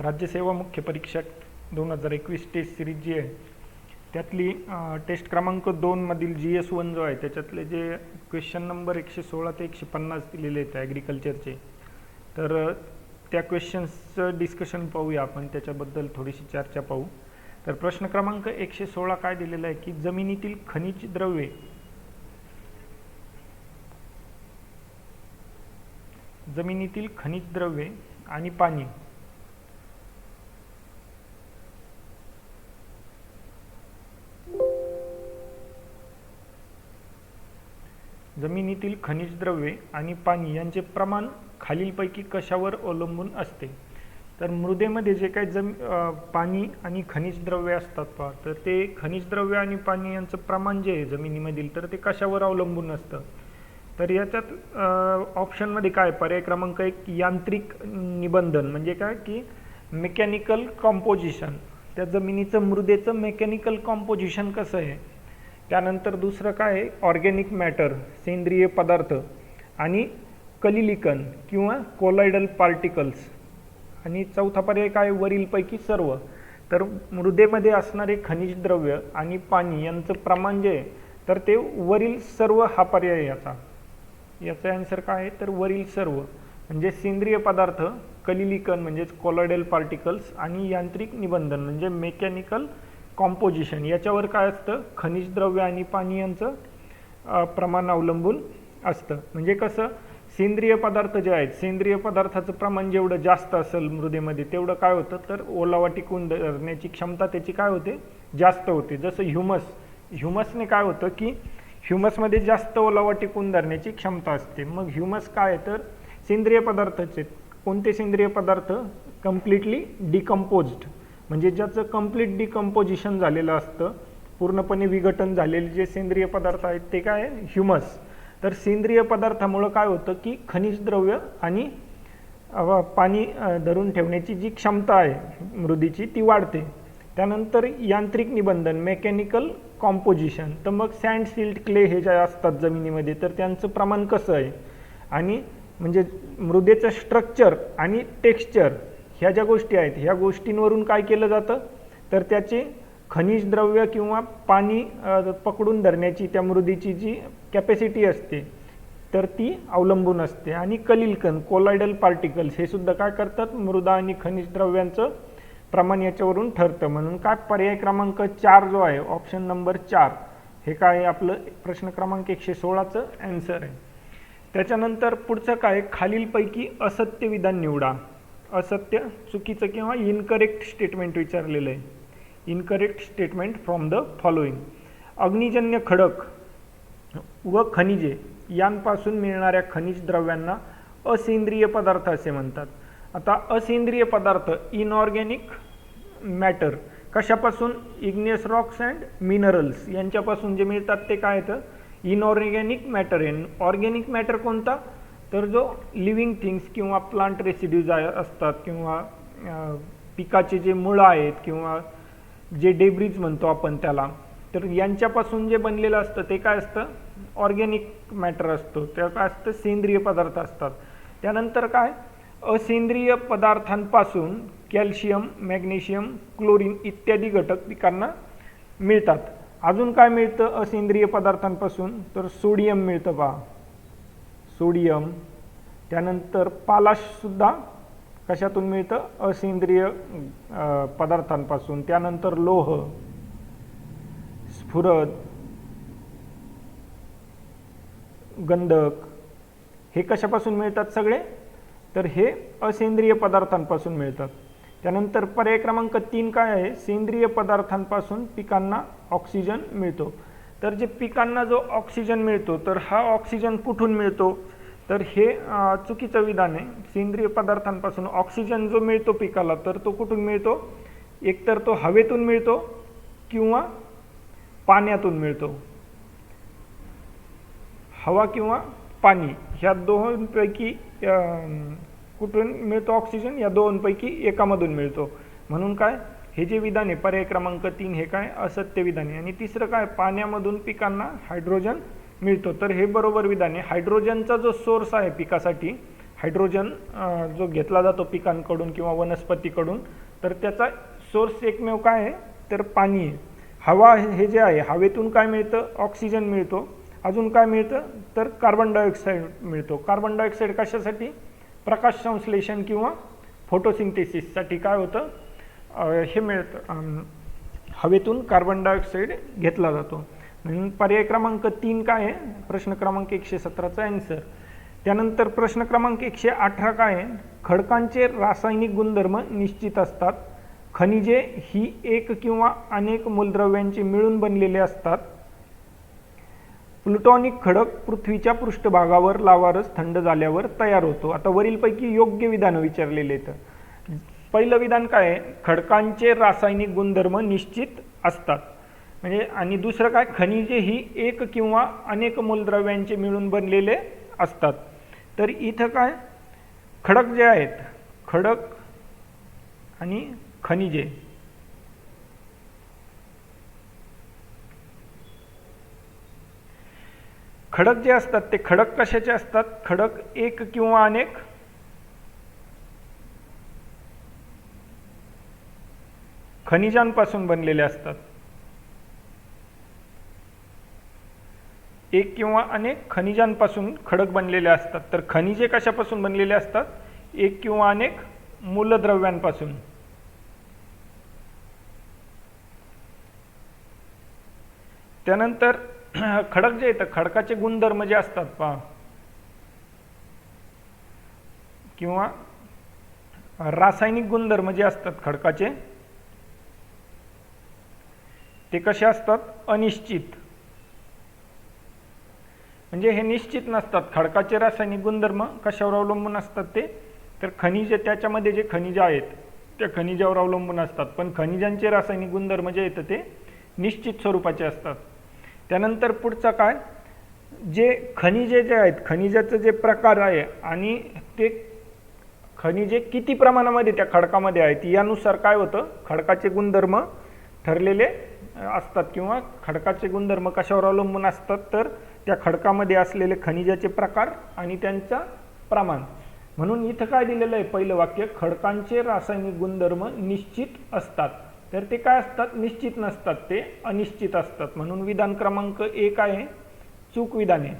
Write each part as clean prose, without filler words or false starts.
राज्यसेवा मुख्य परीक्षा 2021 taste series जी आहे त्यातली टेस्ट क्रमांक 2मधील GS1 जो आहे त्याच्यातले जे क्वेश्चन नंबर 116 ते 150 दिलेले आहेत ॲग्रिकल्चरचे, तर त्या क्वेश्चन्सचं डिस्कशन पाहूया आपण, त्याच्याबद्दल थोडीशी चर्चा पाहू। तर प्रश्न क्रमांक 116 काय दिलेला आहे की जमिनीतील खनिज द्रव्ये आणि पाणी यांचे प्रमाण खालीलपैकी कशावर अवलंबून असते। तर मृदेमध्ये जे काही पाणी आणि खनिज द्रव्ये असतात पहा, तर ते खनिज द्रव्य आणि पाणी यांचं प्रमाण जे आहे जमिनीमधील, तर ते कशावर अवलंबून असतं। तर याच्यात ऑप्शनमध्ये काय पर्याय क्रमांक 1 यांत्रिक निबंधन, म्हणजे काय की मेकॅनिकल कॉम्पोजिशन, त्या जमिनीचं मृदेचं मेकॅनिकल कॉम्पोजिशन कसं आहे। त्यानंतर दुसरं काय आहे ऑर्गॅनिक मॅटर, सेंद्रिय पदार्थ आणि कलिलिकन किंवा कोलायडल पार्टिकल्स, आणि चौथा पर्याय काय वरीलपैकी सर्व। तर मृदेमध्ये असणारे खनिज द्रव्य आणि पाणी यांचं प्रमाण जे आहे तर ते वरील सर्व हा पर्याय याचा आन्सर काय आहे तर वरील सर्व, म्हणजे सेंद्रिय पदार्थ, कलिलिकन म्हणजेच कोलायडल पार्टिकल्स आणि यांत्रिक निबंधन म्हणजे मेकॅनिकल कॉम्पोजिशन, याच्यावर काय असतं खनिज द्रव्य आणि पाणी यांचं प्रमाण अवलंबून असतं। म्हणजे कसं सेंद्रिय पदार्थ जे आहेत, सेंद्रिय पदार्थाचं प्रमाण जेवढं जास्त असेल मृदेमध्ये तेवढं काय होतं तर ओलावा टिकून धरण्याची क्षमता त्याची काय होते जास्त होते। जसं ह्युमसने काय होतं की ह्युमसमध्ये जास्त ओलावा टिकून धरण्याची क्षमता असते। मग ह्युमस काय तर सेंद्रिय पदार्थाचे, कोणते सेंद्रिय पदार्थ कम्प्लिटली डिकम्पोज्ड, म्हणजे ज्याचं कम्प्लीट डिकम्पोजिशन झालेलं असतं, पूर्णपणे विघटन झालेले जे सेंद्रिय पदार्थ आहेत ते काय आहे ह्युमस। तर सेंद्रिय पदार्थामुळे काय होतं की खनिज द्रव्य आणि पाणी धरून ठेवण्याची जी क्षमता आहे मृदेची ती वाढते। त्यानंतर यांत्रिक निबंधन मेकॅनिकल कॉम्पोजिशन, तर मग सँड सिल्ट क्ले हे जे असतात जमिनीमध्ये तर त्यांचं प्रमाण कसं आहे, आणि म्हणजे मृदेचं स्ट्रक्चर आणि टेक्स्चर ह्या ज्या गोष्टी आहेत ह्या गोष्टींवरून काय केलं जातं तर त्याचे खनिज द्रव्य किंवा पाणी पकडून धरण्याची त्या मृदेची जी कॅपॅसिटी असते तर ती अवलंबून असते। आणि कलिलिकन कोलायडल पार्टिकल्स हे सुद्धा काय करतात मृदा आणि खनिज द्रव्यांचं प्रमाण याच्यावरून ठरतं। म्हणून काय पर्याय क्रमांक 4 जो आहे ऑप्शन नंबर 4 हे काय आपलं प्रश्न क्रमांक 116चं आन्सर आहे। त्याच्यानंतर पुढचं काय खालीलपैकी असत्य विधान निवडा। असत्य चुकीचं किंवा इनकरेक्ट स्टेटमेंट विचारलेलं आहे। Incorrect statement from the following, अग्निजन्य खडक व खनिजे यांपासून मिळणाऱ्या खनिज द्रव्यांना असेंद्रिय पदार्थ असे म्हणतात। आता असेंद्रिय पदार्थ इनऑर्गॅनिक मॅटर कशापासून, इग्नियस रॉक्स अँड मिनरल्स यांच्यापासून जे मिळतात ते काय येतं इनऑर्गॅनिक मॅटर आहे। ऑर्गॅनिक मॅटर कोणता तर जो लिव्हिंग थिंग्स किंवा प्लांट रेसिड्यूज असतात किंवा पिकाचे जे मुळं आहेत किंवा जे डेब्रिज म्हणतो आपण त्याला, तर यांच्यापासून जे बनलेलं असतं ते काय असतं ऑर्गॅनिक मॅटर असतो, त्या काय असतं सेंद्रिय पदार्थ असतात। त्यानंतर काय असेंद्रिय पदार्थांपासून कॅल्शियम, मॅग्नेशियम, क्लोरीन इत्यादी घटक पिकांना मिळतात। अजून काय मिळतं असेंद्रिय पदार्थांपासून तर सोडियम मिळतं पहा, सोडियम। त्यानंतर पालाश सुद्धा कशातून मिळतं असेंद्रिय पदार्थांपासून। त्यानंतर लोह, स्फुरद, गंधक हे कशापासून मिळतात सगळे तर हे असेंद्रिय पदार्थांपासून मिळतात। त्यानंतर पर्याय क्रमांक 3 काय आहे सेंद्रिय पदार्थांपासून पिकांना ऑक्सिजन मिळतो। तर जे पिकांना जो ऑक्सिजन मिळतो तर हा ऑक्सिजन कुठून मिळतो तर हे चुकीचं विधान आहे। सेंद्रिय पदार्थांपासून ऑक्सिजन जो मिळतो पिकाला तर तो कुठून मिळतो, एकतर तो हवेतून मिळतो किंवा पाण्यातून मिळतो, हवा किंवा पाणी ह्या दोनपैकी कुठून मिळतो ऑक्सिजन, या दोनपैकी एकामधून मिळतो। म्हणून काय हे जे विधान आहे पर्याय क्रमांक 3 हे काय असत्य विधान आहे। आणि तिसरं काय पाण्यामधून पिकांना हायड्रोजन मिळतो, तर हे बरोबर विधान आहे। हायड्रोजनचा जो सोर्स आहे पिकासाठी हायड्रोजन जो घेतला जातो पिकांकडून किंवा वनस्पतीकडून, तर त्याचा सोर्स एकमेव काय आहे, तर पाणी आहे. हवा हे जे आहे, हवेतून काय मिळतं, ऑक्सिजन मिळतो. अजून काय मिळतं, तर कार्बन डायऑक्साईड मिळतो. कार्बन डायऑक्साईड कशासाठी, प्रकाश संश्लेषण किंवा फोटोसिंथेसिससाठी काय होतं, हे मिळतं, हवेतून कार्बन डायऑक्साईड घेतला जातो. म्हणून पर्याय क्रमांक 3 काय आहे, प्रश्न क्रमांक 117चा आन्सर. त्यानंतर प्रश्न क्रमांक 118 काय आहे, खडकांचे रासायनिक गुणधर्म निश्चित असतात. खनिजे ही एक किंवा अनेक मूलद्रव्यांचे मिळून बनलेले असतात. प्लुटॉनिक खडक पृथ्वीच्या पृष्ठभागावर लावारस थंड झाल्यावर तयार होतो. आता वरीलपैकी योग्य विधान विचारलेले आहेत. पहिलं विधान काय आहे, खडकांचे रासायनिक गुणधर्म निश्चित असतात. म्हणजे आणि दुसरं काय, खनिजे ही एक किंवा अनेक मूलद्रव्यांचे मिळून बनलेले असतात. तर इथं काय, खडक जे आहेत, खडक आणि खनिजे, खडक जे असतात ते खडक कशाचे असतात, खडक एक किंवा अनेक खनिजांपासून बनलेले असतात. एक किंवा अनेक खनिजांपासून खडक बनलेले असतात. तर खनिजे कशापासून बनलेले असतात, एक किंवा अनेक मूलद्रव्यांपासून. त्यानंतर खडक जे येतं, खडकाचे गुणधर्म जे असतात पहा, किंवा रासायनिक गुणधर्म जे असतात खडकाचे, ते कसे असतात, अनिश्चित. म्हणजे हे निश्चित नसतात. खडकाचे रासायनिक गुणधर्म कशावर अवलंबून असतात ते, तर खनिजे, त्याच्यामध्ये जे खनिज आहेत त्या खनिजावर अवलंबून असतात. पण खनिजांचे रासायनिक गुणधर्म जे येतं ते निश्चित स्वरूपाचे असतात. त्यानंतर पुढचा काय, जे खनिजे जे आहेत, खनिजाचे जे प्रकार आहे आणि ते खनिजे किती प्रमाणामध्ये त्या खडकामध्ये आहेत यानुसार काय होतं, खडकाचे गुणधर्म ठरलेले असतात. किंवा खडकाचे गुणधर्म कशावर अवलंबून असतात, तर त्या खडकामध्ये असलेले खनिजाचे प्रकार आणि त्यांचा प्रमाण. म्हणून इथं काय दिलेलं आहे, पहिलं वाक्य, खडकांचे रासायनिक गुणधर्म निश्चित असतात. तर ते काय असतात, निश्चित नसतात, ते अनिश्चित असतात. म्हणून विधान क्रमांक 1 आहे चूक विधान आहे.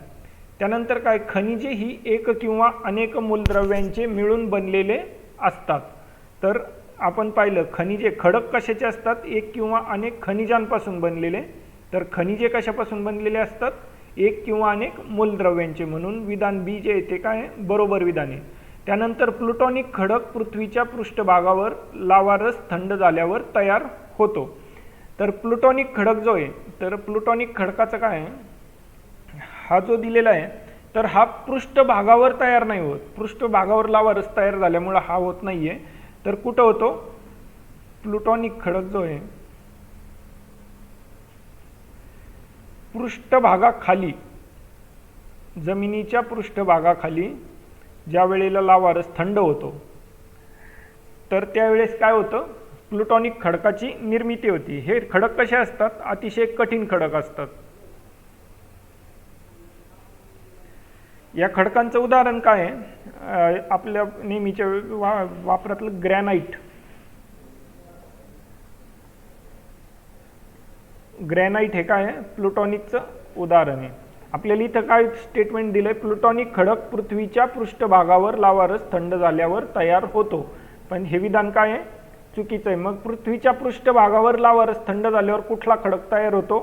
त्यानंतर काय, खनिजे ही एक किंवा अनेक मूलद्रव्यांचे मिळून बनलेले असतात. तर आपण पाहिलं, खनिजे, खडक कशाचे असतात, एक किंवा अनेक खनिजांपासून बनलेले. तर खनिजे कशापासून बनलेले असतात, एक किंवा अनेक मूलद्रव्यांचे. म्हणून विधान बी जे आहे ते काय, बरोबर विधान आहे. त्यानंतर प्लुटॉनिक खडक पृथ्वीच्या पृष्ठभागावर लावारस थंड झाल्यावर तयार होतो. तर प्लुटॉनिक खडक जो आहे, तर प्लुटॉनिक खडकाचं काय आहे, हा जो दिलेला आहे, तर हा पृष्ठभागावर तयार नाही होत. पृष्ठभागावर लावारस तयार झाल्यामुळे हा होत नाही आहे. तर कुठं होतो, प्लुटॉनिक खडक जो आहे पृष्ठभागाखाली, जमिनीच्या पृष्ठभागाखाली ज्या वेळेला लावारस थंड होतो, तर त्यावेळेस काय होतं, प्लुटॉनिक खडकाची निर्मिती होती. हे खडक कसे असतात, अतिशय कठीण खडक असतात. या खडकांचं उदाहरण काय आहे, आपल्या नेहमीच्या वापरातलं ग्रॅनाइट. ग्रॅनाइट हे काय आहे, प्लुटॉनिकचं उदाहरण आहे. आपल्याला इथं काय स्टेटमेंट दिलंय, प्लुटॉनिक खडक पृथ्वीच्या पृष्ठभागावर लावारस थंड झाल्यावर तयार होतो. पण हे विधान काय आहे, चुकीचं आहे. मग पृथ्वीच्या पृष्ठभागावर लावारस थंड झाल्यावर कुठला खडक तयार होतो,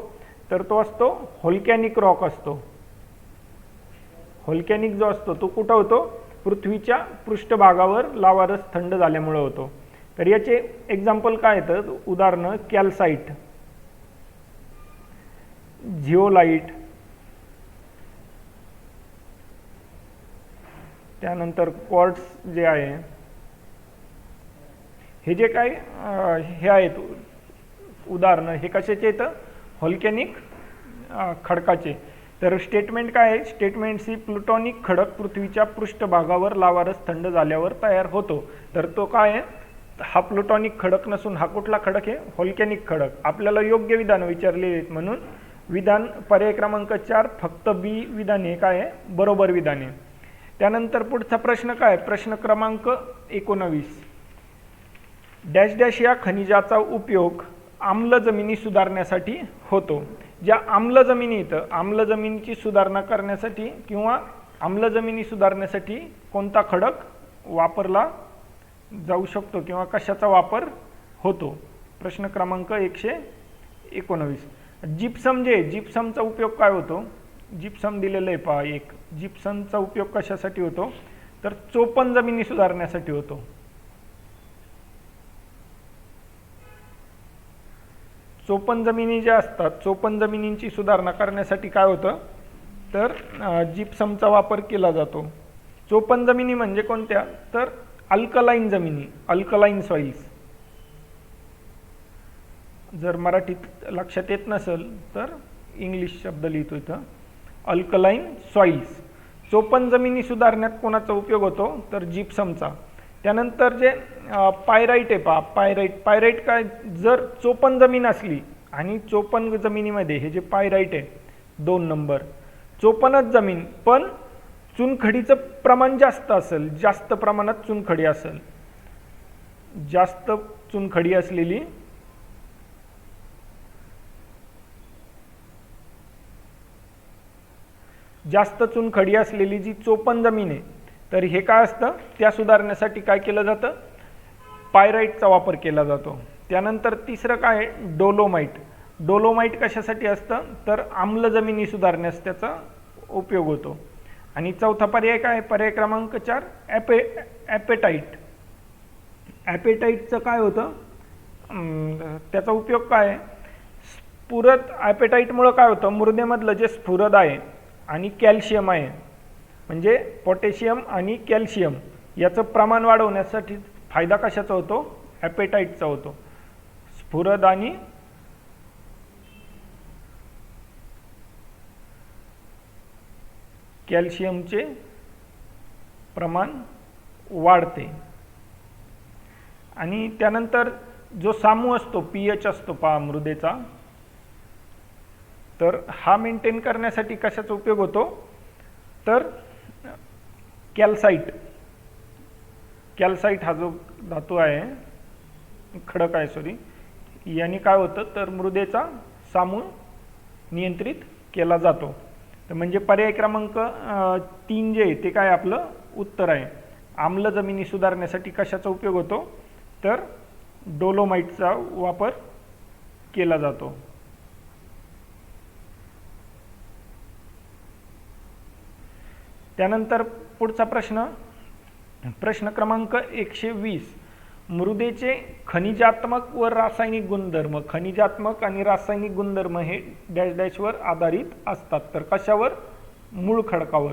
तर तो असतो व्होल्कॅनिक रॉक असतो. व्होल्कॅनिक जो असतो तो कुठं होतो, पृथ्वीच्या पृष्ठभागावर लावारस थंड झाल्यामुळे होतो. तर याचे एक्झाम्पल काय येतं, उदाहरणं, कॅल्साइट, झिओलाइट, त्यानंतर क्वार्ट्स जे आहे, हे जे काय हे आहेत उदाहरणं, हे कशाचे येतं, व्होल्कॅनिक खडकाचे. तर स्टेटमेंट काय आहे, स्टेटमेंट सी, प्लुटॉनिक खडक पृथ्वीच्या पृष्ठभागावर लावारस थंड झाल्यावर तयार होतो. तर तो काय आहे, हा प्लुटॉनिक खडक नसून हा कुठला खडक आहे, व्होल्कॅनिक खडक. आपल्याला योग्य विधान विचारले आहेत म्हणून विधान पर्याय क्रमांक 4 फक्त बी विधान हे काय आहे, बरोबर विधान आहे. त्यानंतर पुढचा प्रश्न काय, प्रश्न क्रमांक 19. डॅश डॅश या खनिजाचा उपयोग आम्ल जमिनी सुधारण्यासाठी होतो. ज्या आम्ल जमिनी इथं आम्ल जमिनीची सुधारणा करण्यासाठी किंवा आम्ल जमिनी सुधारण्यासाठी कोणता खडक वापरला जाऊ शकतो किंवा कशाचा वापर होतो. प्रश्न क्रमांक 119. जिप्सम जिप्समचा उपयोग काय होतो. जिप्सम दिलेलं आहे पहा एक. जिप्समचा उपयोग कशासाठी होतो तर चोपण जमिनी सुधारण्यासाठी होतो. चोपण जमिनी ज्या असतात चोपण जमिनींची सुधारणा करण्यासाठी काय होतं तर जिप्समचा वापर केला जातो. चोपण जमिनी म्हणजे कोणत्या तर अल्कलाईन जमिनी, अल्कलाईन सॉइल्स. जर मराठीत लक्षात येत नसेल तर इंग्लिश शब्द लिहितो इथं, अल्कलाईन सॉइल्स. चोपण जमिनी सुधारण्यात कोणाचा उपयोग होतो तर जिप्समचा. त्यानंतर जे पायराईट आहे पहा, पायराईट काय, जर चोपण जमीन असली आणि चोपण जमिनीमध्ये हे जे पायराईट आहे 2 नंबर, चोपणच जमीन पण चुनखडीचं प्रमाण जास्त असेल, जास्त प्रमाणात चुनखडी असेल, जास्त चुनखडी असलेली जास्त चुनखडी असलेली जी चोपण जमीन आहे तर हे काय असतं त्या सुधारण्यासाठी काय केलं जातं पायराईटचा वापर केला जातो. त्यानंतर तिसरं काय डोलोमाइट. डोलोमाइट कशासाठी असतं तर आम्ल जमिनी सुधारण्यास त्याचा उपयोग होतो. आणि चौथा पर्याय काय, पर्याय क्रमांक 4 ॲपेटाईट. ॲपेटाईटचं काय होतं त्याचा उपयोग काय आहे, स्फुरद. ॲपेटाईटमुळं काय होतं मृदेमधलं जे स्फुरद आहे आणि कॅल्शियम आहे म्हणजे पोटॅशियम आणि कॅल्शियम याचं प्रमाण वाढवण्यासाठी फायदा कशाचा होतो ॲपेटाईटचा होतो. स्फुरद आणि कॅल्शियमचे प्रमाण वाढते. आणि त्यानंतर जो सामू असतो पीएच असतो पहा मृदेचा, तर हा मेंटेन करण्यासाठी कशाचा उपयोग होतो तर कॅल्साइट. कॅल्साइट हा जो धातू आहे, खडक आहे सॉरी, याने काय होतं तर मृदेचा सामू नियंत्रित केला जातो. तर म्हणजे पर्याय क्रमांक 3 जे ते काय आपलं उत्तर आहे. आम्ल जमिनी सुधारण्यासाठी कशाचा उपयोग होतो तर डोलोमाइटचा वापर केला जातो. त्यानंतर पुढचा प्रश्न, प्रश्न क्रमांक 120. मृदेचे खनिजात्मक व रासायनिक गुणधर्म. खनिजात्मक आणि रासायनिक गुणधर्म हे डॅश डॅशवर आधारित असतात. तर कशावर, मूळ खडकावर.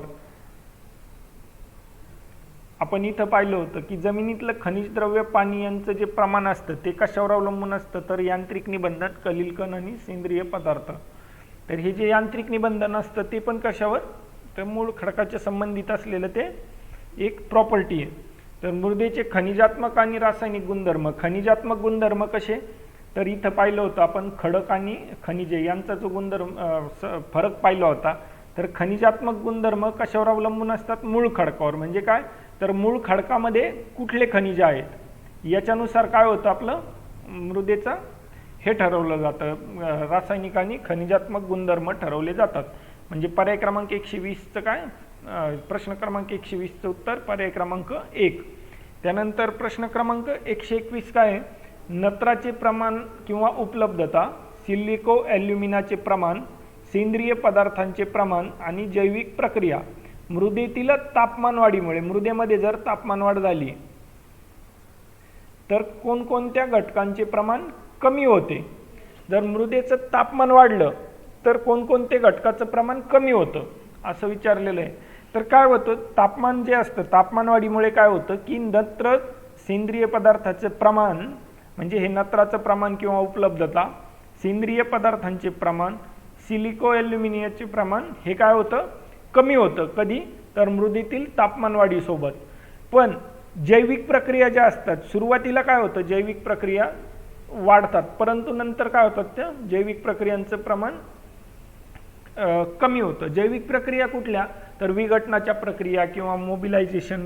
आपण इथं पाहिलं होतं की जमिनीतलं खनिज द्रव्य पाणी यांचं जे प्रमाण असतं ते कशावर अवलंबून असतं तर यांत्रिक निबंधन, कलिल कण आणि सेंद्रिय पदार्थ. तर हे जे यांत्रिक निबंधन असतं ते पण कशावर तर मूळ खडकाच्या संबंधित असलेलं ते एक प्रॉपर्टी आहे. तर मृदेचे खनिजात्मक आणि रासायनिक गुणधर्म. खनिजात्मक गुणधर्म कसे तर इथं पाहिलं होतं आपण खडक आणि खनिजे यांचा जो गुणधर्म फरक पाहिला होता. तर खनिजात्मक गुणधर्म कशावर अवलंबून असतात मूळ खडकावर. म्हणजे काय तर मूळ खडकामध्ये कुठले खनिज आहेत याच्यानुसार काय होतं आपलं मृदेचं हे ठरवलं जातं. रासायनिक आणि खनिजात्मक गुणधर्म ठरवले जातात. म्हणजे पर्याय क्रमांक 120चं काय, प्रश्न क्रमांक 120चं उत्तर पर्याय क्रमांक 1. त्यानंतर प्रश्न क्रमांक 121 काय, नत्राचे प्रमाण किंवा उपलब्धता, सिलिको ॲल्युमिनाचे प्रमाण, सेंद्रिय पदार्थांचे प्रमाण आणि जैविक प्रक्रिया. मृदेतील तापमानवाढीमुळे, मृदेमध्ये जर तापमानवाढ झाली तर कोणकोणत्या घटकांचे प्रमाण कमी होते. जर मृदेचं तापमान वाढलं तर कोणकोणते घटकाचं प्रमाण कमी होतं असं विचारलेलं आहे. तर काय होतं तापमान जे असतं तापमानवाढीमुळे काय होतं की नत्र सेंद्रिय पदार्थाचं प्रमाण म्हणजे हे नत्राचं प्रमाण किंवा उपलब्धता, सेंद्रिय पदार्थांचे प्रमाण, सिलिको ॲल्युमिनियमचे प्रमाण हे काय होतं कमी होतं. कधी तर मृदेतील तापमानवाढीसोबत. पण जैविक प्रक्रिया ज्या असतात सुरुवातीला काय होतं जैविक प्रक्रिया वाढतात परंतु नंतर काय होतात त्या जैविक प्रक्रियांचं प्रमाण कमी होतं. जैविक प्रक्रिया कुठल्या तर विघटनाच्या प्रक्रिया किंवा मोबिलायझेशन,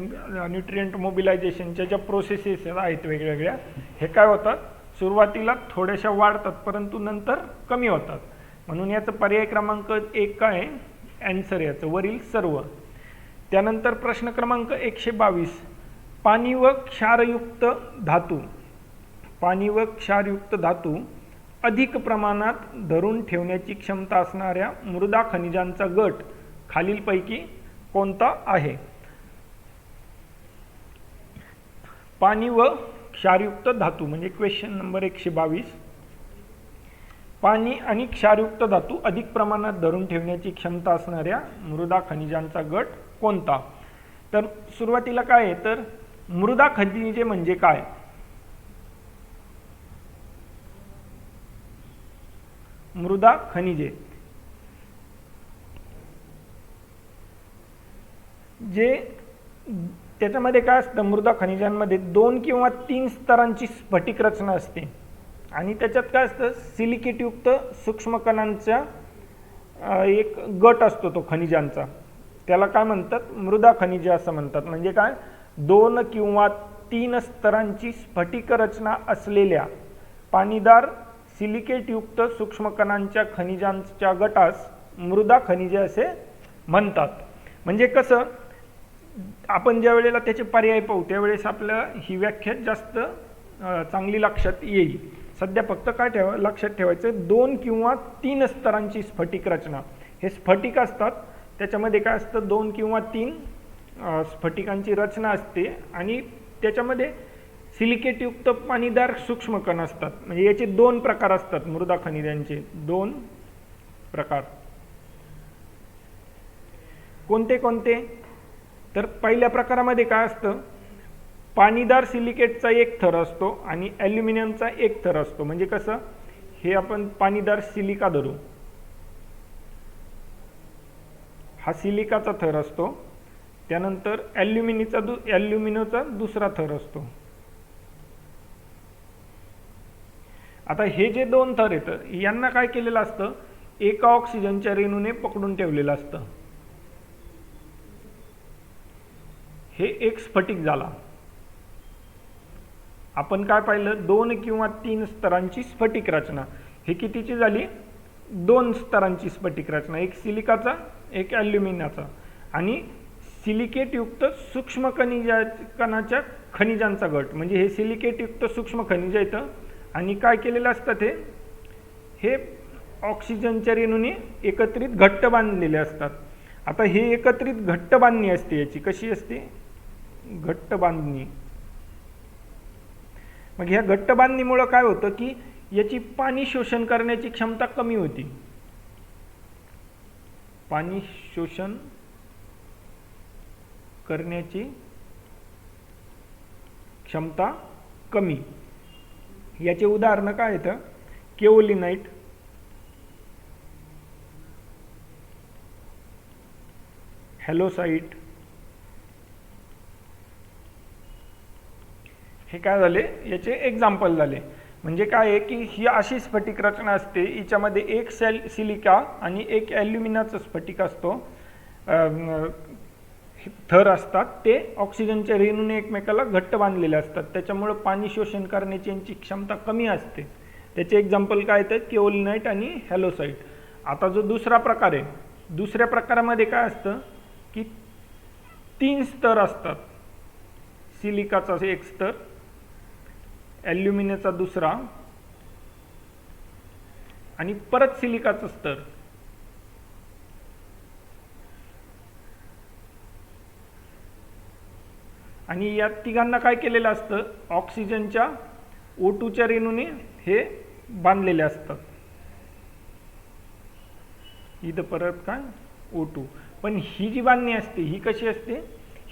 न्यूट्रिएंट मोबिलायझेशनच्या ज्या प्रोसेसेस आहेत वेगवेगळ्या, हे काय होतात, सुरुवातीला थोड्याशा वाढतात परंतु नंतर कमी होतात. म्हणून याचं पर्याय क्रमांक 1 काय आहे, ॲन्सर याचं वरील सर्व. त्यानंतर प्रश्न क्रमांक 122, पाणी व क्षारयुक्त धातू, पाणी व क्षारयुक्त धातू अधिक प्रमाणात धरून ठेवण्याची क्षमता असणाऱ्या मृदा खनिजांचा गट खालीलपैकी कोणता आहे. पाणी व क्षारयुक्त धातू म्हणजे क्वेश्चन नंबर 122. पाणी आणि क्षारयुक्त धातू अधिक प्रमाणात धरून ठेवण्याची क्षमता असणाऱ्या मृदा खनिजांचा गट कोणता. तर सुरुवातीला काय आहे, तर मृदा खनिजे म्हणजे काय. मृदा खनिजे जे त्याच्यामध्ये काय असतं, मृदा खनिजांमध्ये 2 किंवा 3 स्तरांची स्फटिक रचना असते आणि त्याच्यात काय असतं, सिलिकेटयुक्त सूक्ष्म कणांचा एक गट असतो तो खनिजांचा, त्याला काय म्हणतात, मृदा खनिजे असं म्हणतात. म्हणजे काय, 2 किंवा 3 स्तरांची स्फटिक रचना असलेल्या पाणीदार सिलिकेटयुक्त सूक्ष्म कणांच्या खनिजांच्या गटास मृदा खनिजे असे म्हणतात. म्हणजे कसं, आपण ज्या वेळेला त्याचे पर्याय पाहू त्यावेळेस आपल्याला ही व्याख्या जास्त चांगली लक्षात येईल. सध्या फक्त काय लक्षात ठेवायचं, 2 किंवा 3 स्तरांची स्फटिक रचना. हे स्फटिक असतात, त्याच्यामध्ये काय असतं, 2 किंवा 3 स्फटिकांची रचना असते आणि त्याच्यामध्ये सिलिकेटयुक्त पाणीदार सूक्ष्म कण असतात. म्हणजे याचे 2 प्रकार असतात मृदा खनिजांचे, 2 प्रकार. कोणते कोणते, तर पहिल्या प्रकारामध्ये काय असतं, पाणीदार सिलिकेटचा एक थर असतो आणि ॲल्युमिनियमचा एक थर असतो. म्हणजे कसं, हे आपण पाणीदार सिलिका धरू, हा सिलिकाचा थर असतो, त्यानंतर ॲल्युमिनोचा दुसरा थर असतो. आता हे जे 2 थर येतं यांना काय केलेलं असतं, एका ऑक्सिजनच्या रेणूने पकडून ठेवलेलं असतं. हे एक स्फटिक झाला. आपण काय पाहिलं, 2 किंवा 3 स्तरांची स्फटिक रचना. हे कितीची झाली, 2 स्तरांची स्फटिक रचना, एक सिलिकाचा एक ॲल्युमिनियमचा आणि सिलिकेटयुक्त सूक्ष्म कणाच्या खनिजांचा गट. म्हणजे हे सिलिकेटयुक्त सूक्ष्म खनिज येतं आणि काय केलेलं असतं, हे ऑक्सिजनच्या रेणूने एकत्रित घट्ट बांधलेले असतात. आता हे एकत्रित घट्ट बांधणी असते, याची कशी असते, घट्ट बांधणी. मग ह्या घट्ट बांधणीमुळे काय होतं की याची पाणी शोषण करण्याची क्षमता कमी होती. पाणी शोषण करण्याची क्षमता कमी. याचे उदाहरण काय येतं, केओलिनाइट, हॅलोसाइट, हे काय झाले, याचे एक्झाम्पल झाले. म्हणजे काय आहे की ही अशी स्फटिक रचना असते, हिच्यामध्ये एक सिलिका आणि एक ॲल्युमिनाचा स्फटिक असतो, थर असतात, ते ऑक्सिजनच्या रेणूने एकमेकाला घट्ट बांधलेले असतात. त्याच्यामुळे पाणी शोषण करण्याची यांची क्षमता कमी असते. त्याचे एक्झाम्पल काय आहेत, केओलिनाइट आणि हॅलोसाइट. आता जो दुसरा प्रकार आहे, दुसऱ्या प्रकारामध्ये काय असतं की 3 स्तर असतात. सिलिकाचा एक स्तर, ॲल्युमिनियमचा दुसरा आणि परत सिलिकाचा स्तर. आणि या तिघांना काय केलेलं असतं, ऑक्सिजनच्या O2च्या रेणूने हे बांधलेले असतात. इथं परत काय O2. पण ही जी बांधणी असते ही कशी असते,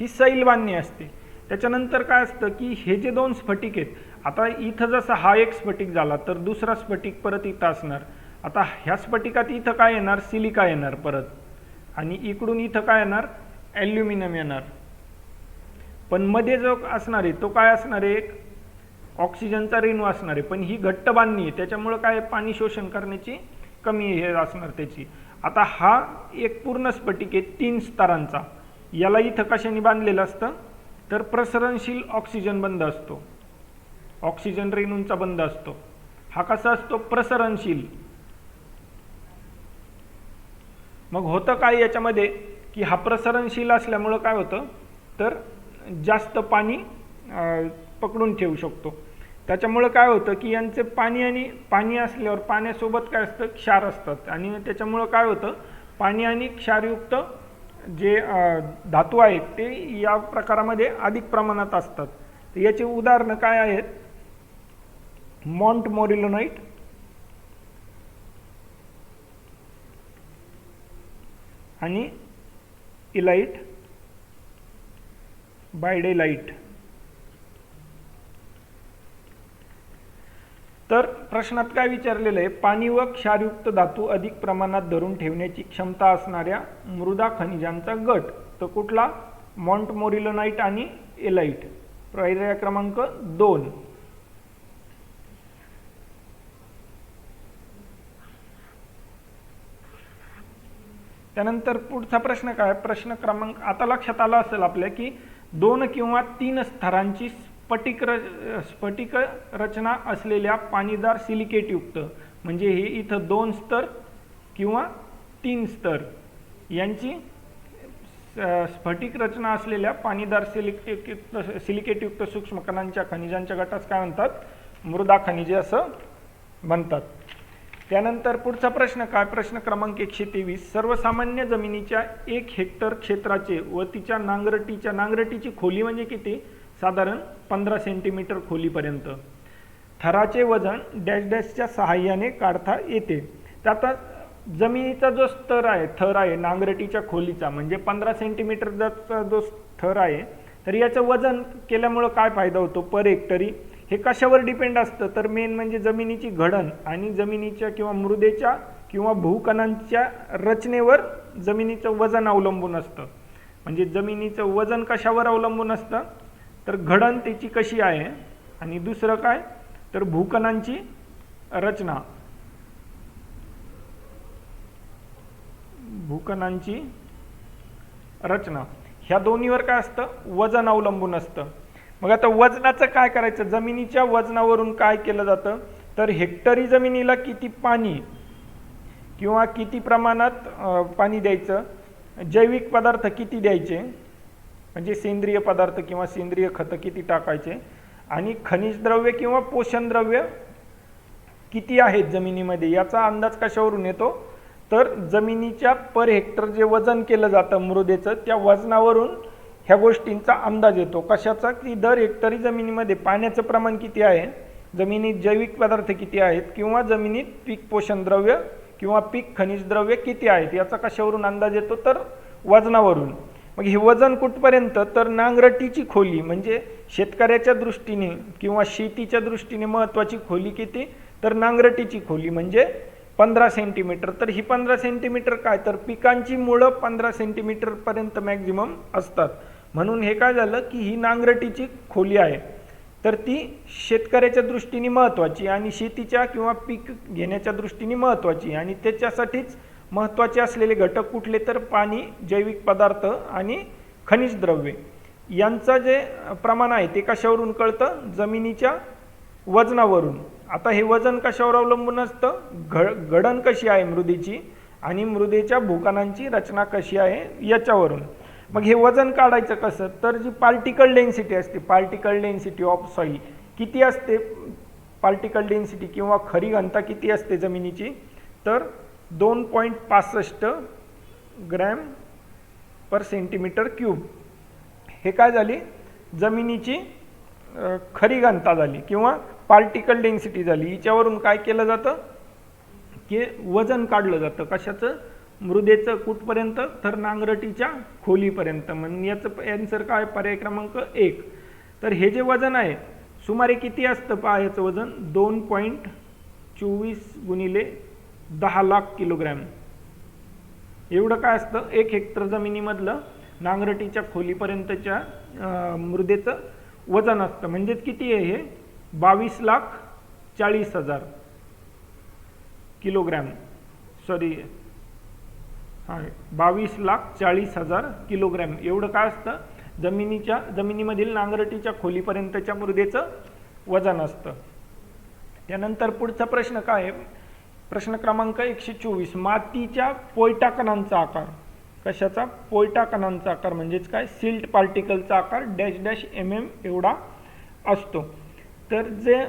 ही सैल बांधणी असते. त्याच्यानंतर काय असतं की हे जे 2 स्फटिक आहेत, आता इथं जसा हा एक स्फटिक झाला तर दुसरा स्फटिक परत इथं असणार. आता ह्या स्फटिकात इथं काय येणार, सिलिका येणार परत, आणि इकडून इथं काय येणार, ॲल्युमिनियम येणार. पण मध्ये जो असणार आहे तो काय असणार आहे, एक ऑक्सिजनचा रेणू असणार आहे. पण ही घट्ट बांधणी आहे, त्याच्यामुळे काय पाणी शोषण करण्याची कमी हे असणार त्याची. आता हा एक पूर्ण स्फटिक आहे 3 स्तरांचा, याला इथं कशाने बांधलेलं असतं तर प्रसरणशील ऑक्सिजन बंध असतो, ऑक्सिजन रेणूंचा बंध असतो. हा कसा असतो प्रसरणशील. मग होतं काय याच्यामध्ये की हा प्रसरणशील असल्यामुळं काय होतं तर जास्त पाणी पकडून ठेवू शकतो. त्याच्यामुळं काय होतं की यांचे पाणी असल्यावर पाण्यासोबत काय असतं क्षार असतात आणि त्याच्यामुळं काय होतं पाणी आणि क्षारयुक्त जे धातू आहेत ते या प्रकारामध्ये अधिक प्रमाणात असतात. तर याची उदाहरणं काय आहेत, मॉन्टमोरिलोनाइट, आणि इलाइट, बायडेलाइट. तर प्रश्नात काय विचारलेलं आहे, पाणी व क्षारयुक्त धातू अधिक प्रमाणात धरून ठेवण्याची क्षमता असणाऱ्या मृदा खनिजांचा गट. तर कुठला, मॉन्टमोरिलोनाइट आणि इलाइट. पर्याय क्रमांक 2. त्यानंतर पुढचा प्रश्न काय, प्रश्न क्रमांक, आता लक्षात आलं असेल आपल्या की 2 किंवा 3 स्तरांची स्फटिक रचना असलेल्या पाणीदार सिलिकेटयुक्त, म्हणजे हे इथं 2 स्तर किंवा 3 स्तर यांची स्फटिक रचना असलेल्या पाणीदार सिलिकेटयुक्त सूक्ष्म कणांच्या खनिजांच्या गटास काय म्हणतात, मृदा खनिजे असं म्हणतात. त्यानंतर पुढचा प्रश्न काय, प्रश्न क्रमांक 123. सर्वसामान्य जमिनीच्या 1 हेक्टर क्षेत्राचे व तिच्या नांगरटीची खोली म्हणजे किती, साधारण 15 सेंटीमीटर खोलीपर्यंत. थराचे वजन डॅश डॅशच्या सहाय्याने काढता येते. तर आता जमिनीचा जो थर आहे नांगरटीच्या खोलीचा म्हणजे 15 सेंटीमीटरचा जो थर आहे, तर याचं वजन केल्यामुळं काय फायदा होतो पर हेक्टरी. हे कशावर डिपेंड असतं तर मेन म्हणजे जमिनीची घडण आणि जमिनीच्या किंवा मृदेच्या किंवा भूकणांच्या रचनेवर जमिनीचं वजन अवलंबून असतं. म्हणजे जमिनीचं वजन कशावर अवलंबून असतं तर घडण त्याची कशी आहे, आणि दुसरं काय तर भूकणांची रचना, ह्या दोन्हीवर काय असतं वजन अवलंबून असतं. मग आता वजनाचं काय करायचं, जमिनीच्या वजनावरून काय केलं जातं तर हेक्टरी जमिनीला किती पाणी किंवा किती प्रमाणात पाणी द्यायचं, जैविक पदार्थ किती द्यायचे म्हणजे सेंद्रिय पदार्थ किंवा सेंद्रिय खतं किती टाकायचे, आणि खनिज द्रव्य किंवा पोषण द्रव्य किती आहेत जमिनीमध्ये, याचा अंदाज कशावरून येतो तर जमिनीच्या पर हेक्टर जे वजन केलं जातं मृदेचं त्या वजनावरून ह्या गोष्टींचा अंदाज येतो. कशाचा की दर हेक्टरी जमिनीमध्ये पाण्याचं प्रमाण किती आहे, जमिनीत जैविक पदार्थ किती आहेत किंवा जमिनीत पीक पोषण द्रव्य किंवा पीक खनिज द्रव्य किती आहेत याचा कशावरून अंदाज येतो तर वजनावरून. मग हे वजन कुठपर्यंत तर नांगरटीची खोली म्हणजे शेतकऱ्याच्या दृष्टीने किंवा शेतीच्या दृष्टीने महत्त्वाची खोली किती तर नांगरटीची खोली म्हणजे 15 सेंटीमीटर. तर ही 15 सेंटीमीटर काय तर पिकांची मुळं 15 सेंटीमीटरपर्यंत मॅक्झिमम असतात. म्हणून हे काय झालं की ही नांगरटीची खोली आहे तर ती शेतकऱ्याच्या दृष्टीने महत्त्वाची आणि शेतीच्या किंवा पीक घेण्याच्या दृष्टीने महत्त्वाची, आणि त्याच्यासाठीच महत्त्वाचे असलेले घटक कुठले तर पाणी, जैविक पदार्थ आणि खनिज द्रव्ये यांचं जे प्रमाण आहे ते कशावरून कळतं जमिनीच्या वजनावरून. आता हे वजन कशावर अवलंबून असतं, घडण कशी आहे मृदेची आणि मृदेच्या भूकणांची रचना कशी आहे याच्यावरून. मग हे वजन काढायचं कसं तर जी पार्टिकल डेन्सिटी असते, पार्टिकल डेन्सिटी ऑफ सॉइल किती असते, पार्टिकल डेन्सिटी किंवा खरी घनता किती असते जमिनीची तर 2.65 ग्रॅम पर सेंटीमीटर क्यूब. हे काय झाली जमिनीची खरी घनता झाली किंवा पार्टिकल डेन्सिटी झाली. हिच्यावरून काय केलं जातं की वजन काढलं जातं कशाचं मृदेचं कुठपर्यंत तर नांगरटीच्या खोलीपर्यंत. म्हणून याचं आन्सर काय पर्याय क्रमांक 1. तर हे जे वजन आहे सुमारे किती असतं पहा याचं वजन 2.24 गुणिले 10 लाख किलोग्रॅम एवढं काय असतं 1 हेक्टर जमिनीमधलं नांगरटीच्या खोलीपर्यंतच्या मृदेचं वजन असतं. म्हणजेच किती आहे हे 22,40,000 किलोग्रॅम, सॉरी हां 22,40,000 किलोग्रॅम एवढं काय असतं जमिनीमधील नांगरटीच्या खोलीपर्यंतच्या मृदेचं वजन असतं. त्यानंतर पुढचा प्रश्न काय आहे, प्रश्न क्रमांक 124, मातीच्या पोयटा कणांचा आकार. कशाचा? पोयटा कणांचा आकार म्हणजेच काय, सिल्ट पार्टिकलचा आकार डॅश डॅश mm एवढा असतो. तर जे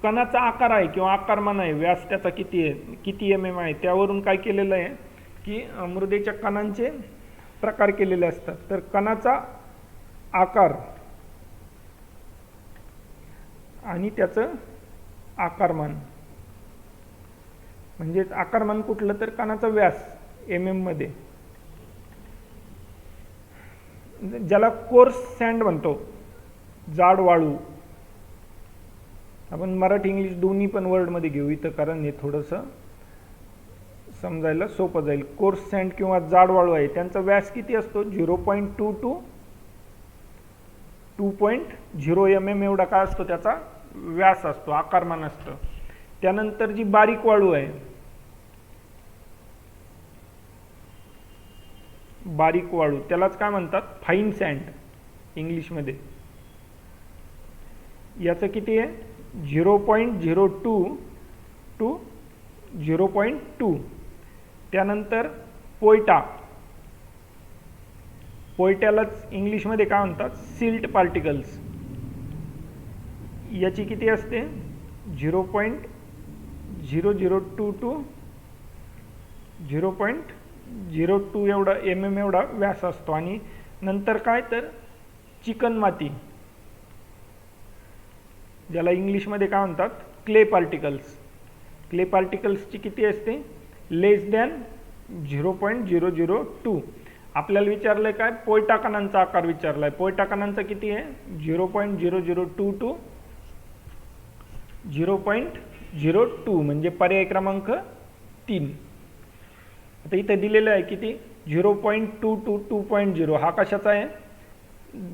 कणाचा आकार आहे किंवा आकारमान आहे, व्यास त्याचा किती mm आहे, त्यावरून काय केलेलं आहे की मृदेच्या कणांचे प्रकार केलेले असतात. तर कणाचा आकार आणि त्याचं आकारमान म्हणजेच आकारमान कुठलं, तर कणाचा व्यास mm मध्ये, ज्याला कोर्स सँड म्हणतो, जाड वाळू. आपण मराठी इंग्लिश दोन्ही पण वर्डमध्ये घेऊ इथं, कारण हे थोडंसं समजायला सोपं जाईल. कोर्स सँड किंवा जाड वाळू आहे, त्यांचा व्यास किती असतो, 0.2 to 2.0 mm एवढा काय असतो त्याचा व्यास असतो, आकारमान असतं. त्यानंतर जी बारीक वाळू आहे, बारीक वाळू त्यालाच काय म्हणतात, फाईन सँड इंग्लिशमध्ये. याचं किती आहे, 0.02 to 0.2. त्यानंतर पोयट्यालाच इंग्लिशमध्ये काय म्हणतात, सिल्ट पार्टिकल्स. याची किती असते, 0.002 to 0.02 एवढा mm एवढा व्यास असतो. आणि नंतर काय, तर चिकणमाती, ज्याला इंग्लिशमध्ये काय म्हणतात, क्ले पार्टिकल्स. क्ले पार्टिकल्सची किती असते, लेस दॅन 0.002. आपल्याला विचारलंय काय, पोयटा कणांचा आकार विचारलाय. पोयटा कणांचा किती आहे, 0.002 to 0.02 म्हणजे पर्याय क्रमांक 3. आता इथं दिलेलं आहे किती, 0.2 to 2.0. हा कशाचा आहे,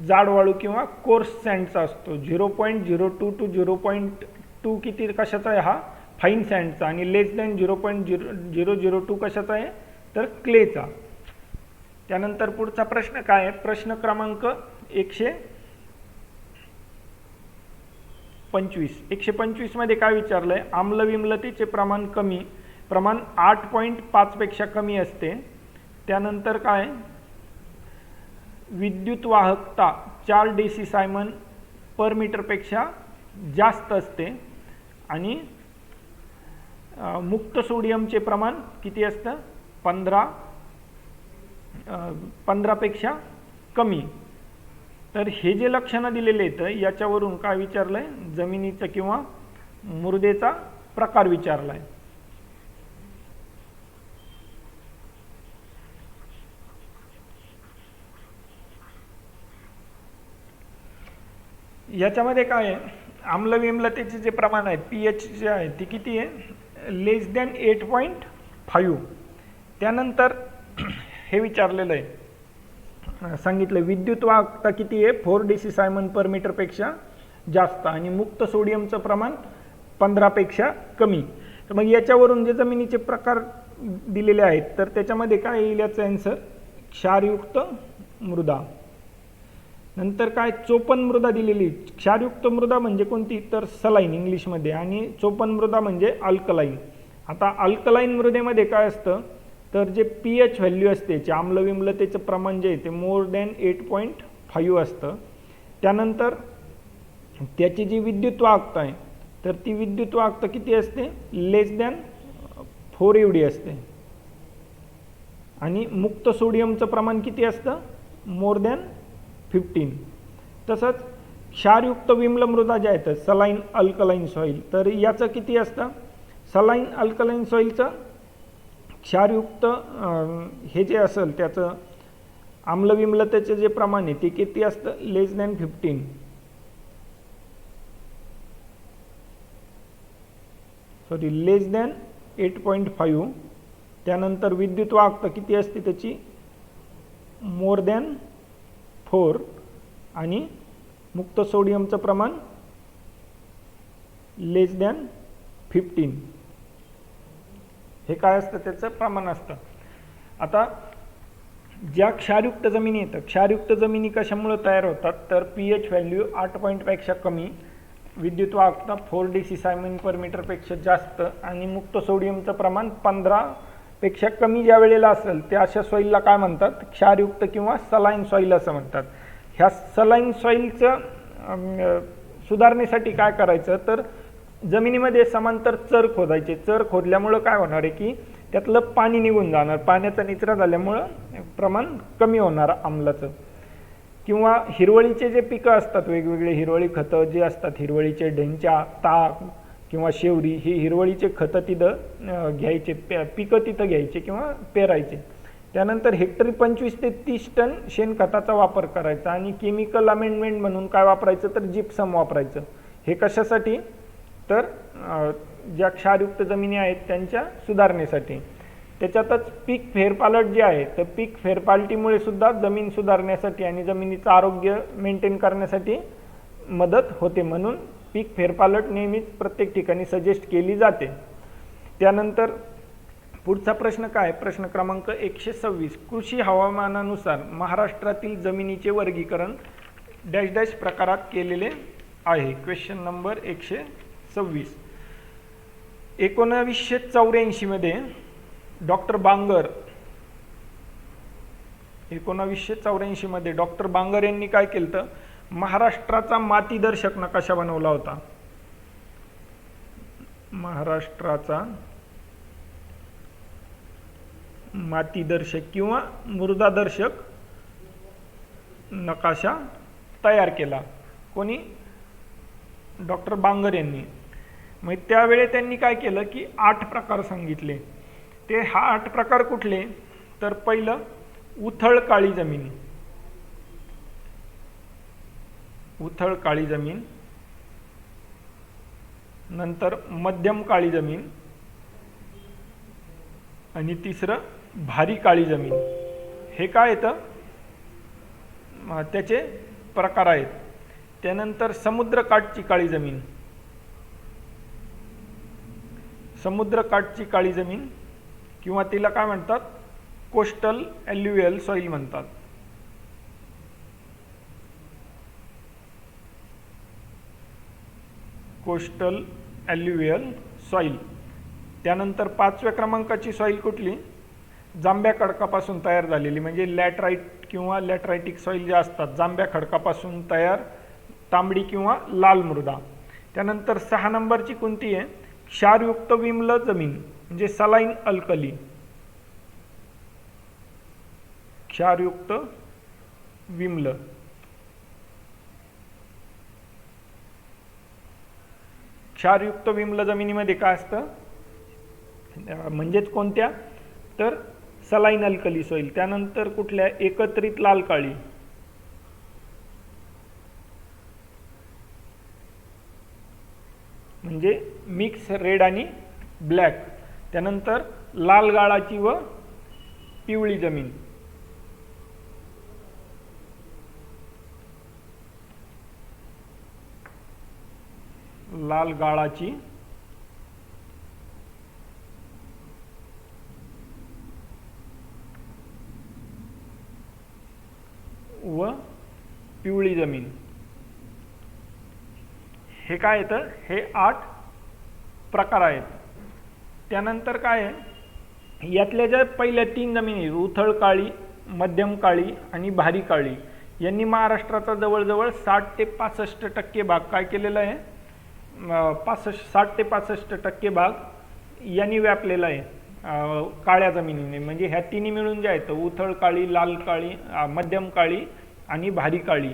जाड वाळू किंवा कोर्स सँडचा असतो. 0.02 to 0.2 किती कशाचा आहे, हा फाईन सँडचा. आणि लेस दॅन 0.002 कशाचा आहे, तर क्लेचा. त्यानंतर पुढचा प्रश्न काय आहे, प्रश्न क्रमांक 125 मध्ये काय विचारलंय, आम्लविम्लतेचे प्रमाण 8.5 पेक्षा कमी असते. त्यानंतर काय, विद्युत वाहकता 4 डेसिसायमन पर मीटर पेक्षा जास्त असते. आणि मुक्त सोडियमचे प्रमाण किती असतं, 15 पेक्षा कमी. तर हे जे लक्षणं दिलेले आहेत, याच्यावरून काय विचारलंय, जमिनीचा किंवा मृदेचा प्रकार विचारलाय. याच्यामध्ये काय आहे, आम्लविम्लतेचे जे प्रमाण आहे, pH जे आहे ती किती आहे, लेस दॅन 8.5. त्यानंतर हे विचारलेलं आहे, सांगितलं विद्युत वाहकता किती आहे, 4 डेसिसायमन पर मीटर पेक्षा जास्त. आणि मुक्त सोडियमचं प्रमाण 15 पेक्षा कमी. तर मग याच्यावरून जे जमिनीचे प्रकार दिलेले आहेत, तर त्याच्यामध्ये काय येईल याचं आन्सर, क्षारयुक्त मृदा. नंतर काय, चोपन मृदा दिलेली. क्षारयुक्त मृदा म्हणजे कोणती, तर सलाईन इंग्लिशमध्ये. आणि चोपन मृदा म्हणजे अल्कलाईन. आता अल्कलाईन मृदेमध्ये काय असतं, तर जे pH व्हॅल्यू असते, जे आम्लविम्लतेचं प्रमाण जे आहे ते मोर दॅन 8.5 असतं. त्यानंतर त्याची जी विद्युत वाहकता आहे, तर ती विद्युत वाहकता किती असते, लेस दॅन 4 एवढी असते. आणि मुक्त सोडियमचं प्रमाण किती असतं, मोर दॅन 15. तसंच क्षारयुक्त विम्ल मृदा ज्या आहेत, सलाईन अल्कलाईन सॉईल, तर याचं किती असतं, सलाईन अल्कलाईन सॉईलचं क्षारयुक्त हे जे असेल त्याचं आम्लविम्लतेचे जे प्रमाण आहे ते किती असतं, लेस दॅन 15. सॉरी, लेस दॅन 8.5. त्यानंतर विद्युत वाहकता किती असते त्याची, मोर दॅन 4. आणि मुक्त सोडियमचं प्रमाण लेस दॅन 15. हे काय असतं, त्याचं प्रमाण असतं. आता ज्या क्षारयुक्त जमिनी येतात, क्षारयुक्त जमिनी कशामुळे तयार होतात, तर pH व्हॅल्यू 8 पॉईंटपेक्षा कमी, विद्युत वाहकता 4 dC/m/पेक्षा जास्त आणि मुक्त सोडियमचं प्रमाण 15 पेक्षा कमी ज्या वेळेला असेल त्या अशा सॉईलला काय म्हणतात, क्षारयुक्त किंवा सलाईन सॉईल असं म्हणतात. ह्या सलाईन सॉईलचं सुधारण्यासाठी काय करायचं, तर जमिनीमध्ये समांतर चर खोदायचे. चर खोदल्यामुळं काय होणार आहे की त्यातलं पाणी निघून जाणार, पाण्याचा निचरा झाल्यामुळं प्रमाण कमी होणार आम्लाचं. किंवा हिरवळीचे जे पिकं असतात, वेगवेगळे हिरवळी खतं जे असतात, हिरवळीचे ढेंच्या, ताक किंवा शेवरी, ही हिरवळीचे खतं तिथं घ्यायचे, पिकं तिथं घ्यायचे किंवा पेरायचे. त्यानंतर हेक्टरी 25 ते 30 टन शेणखताचा वापर करायचा आणि केमिकल अमेंडमेंट म्हणून काय वापरायचं, तर जिप्सम वापरायचं. हे कशासाठी, तर ज्या क्षारयुक्त जमिनी आहेत त्यांच्या सुधारणेसाठी. त्याच्यातच पीक फेरपालट जे आहे, तर पीक फेरपालटीमुळे सुद्धा जमीन सुधारण्यासाठी आणि जमिनीचं आरोग्य मेंटेन करण्यासाठी मदत होते, म्हणून पीक फेरपालट नेहमीच प्रत्येक ठिकाणी सजेस्ट केली जाते. त्यानंतर पुढचा प्रश्न काय, प्रश्न क्रमांक 126, कृषी हवामानानुसार महाराष्ट्रातील जमिनीचे वर्गीकरण डॅश डॅश प्रकारात केलेले आहे. Question number 126. 1984 मध्ये डॉक्टर बांगर 1984 मध्ये डॉक्टर बांगर यांनी काय केलं, तर महाराष्ट्राचा मातीदर्शक नकाशा बनवला होता. महाराष्ट्राचा मातीदर्शक किंवा मृदादर्शक नकाशा तयार केला. कोणी, डॉक्टर बांगर यांनी. मग त्यावेळी त्यांनी काय केलं की 8 प्रकार सांगितले. ते 8 प्रकार कुठले, तर पहिलं उथळ काळी जमीन, उथळ काळी जमीन. नंतर मध्यम काळी जमीन आणि तिसरं भारी काळी जमीन. हे काय येतं, त्याचे प्रकार आहेत. त्यानंतर समुद्रकाठची काळी जमीन, समुद्रकाठची काळी जमीन किंवा तिला काय म्हणतात, कोस्टल ॲल्युव्हियल सॉईल म्हणतात. Coastal alluvial soil. त्यानंतर 5व्या क्रमांकाची सॉईल कुठली, जांभ्या खडकापासून तयार झालेली, म्हणजे लॅटराईट किंवा लॅटरायटिक सॉईल ज्या असतात, जांभ्या खडकापासून तयार, तांबडी किंवा लाल मृदा. त्यानंतर 6 नंबरची कोणती आहे, क्षारयुक्त विम्ल जमीन, म्हणजे सलाईन अल्कली. क्षारयुक्त विम्ल. क्षारयुक्त विम्ल जमिनीमध्ये काय असतं, म्हणजेच कोणत्या, तर सलाईन अल्कली सॉईल. त्यानंतर कुठल्या, एकत्रित लाल काळी, म्हणजे मिक्स रेड आणि ब्लॅक. त्यानंतर लाल गाळाची व पिवळी जमीन. लाल गाळाची व पिवळी जमीन. हे काय येतं, हे 8 प्रकार आहेत. त्यानंतर काय आहे, यातल्या ज्या पहिल्या 3 जमिनी, उथळ काळी, मध्यम काळी आणि भारी काळी, यांनी महाराष्ट्राचा जवळजवळ 60 ते 65% भाग काय केलेला आहे, 60 ते 65% भाग यांनी व्यापलेला आहे काळ्या जमिनीने. म्हणजे ह्या तिन्ही मिळून जे आहेत, उथळ काळी, लाल काळी, मध्यम काळी आणि भारी काळी,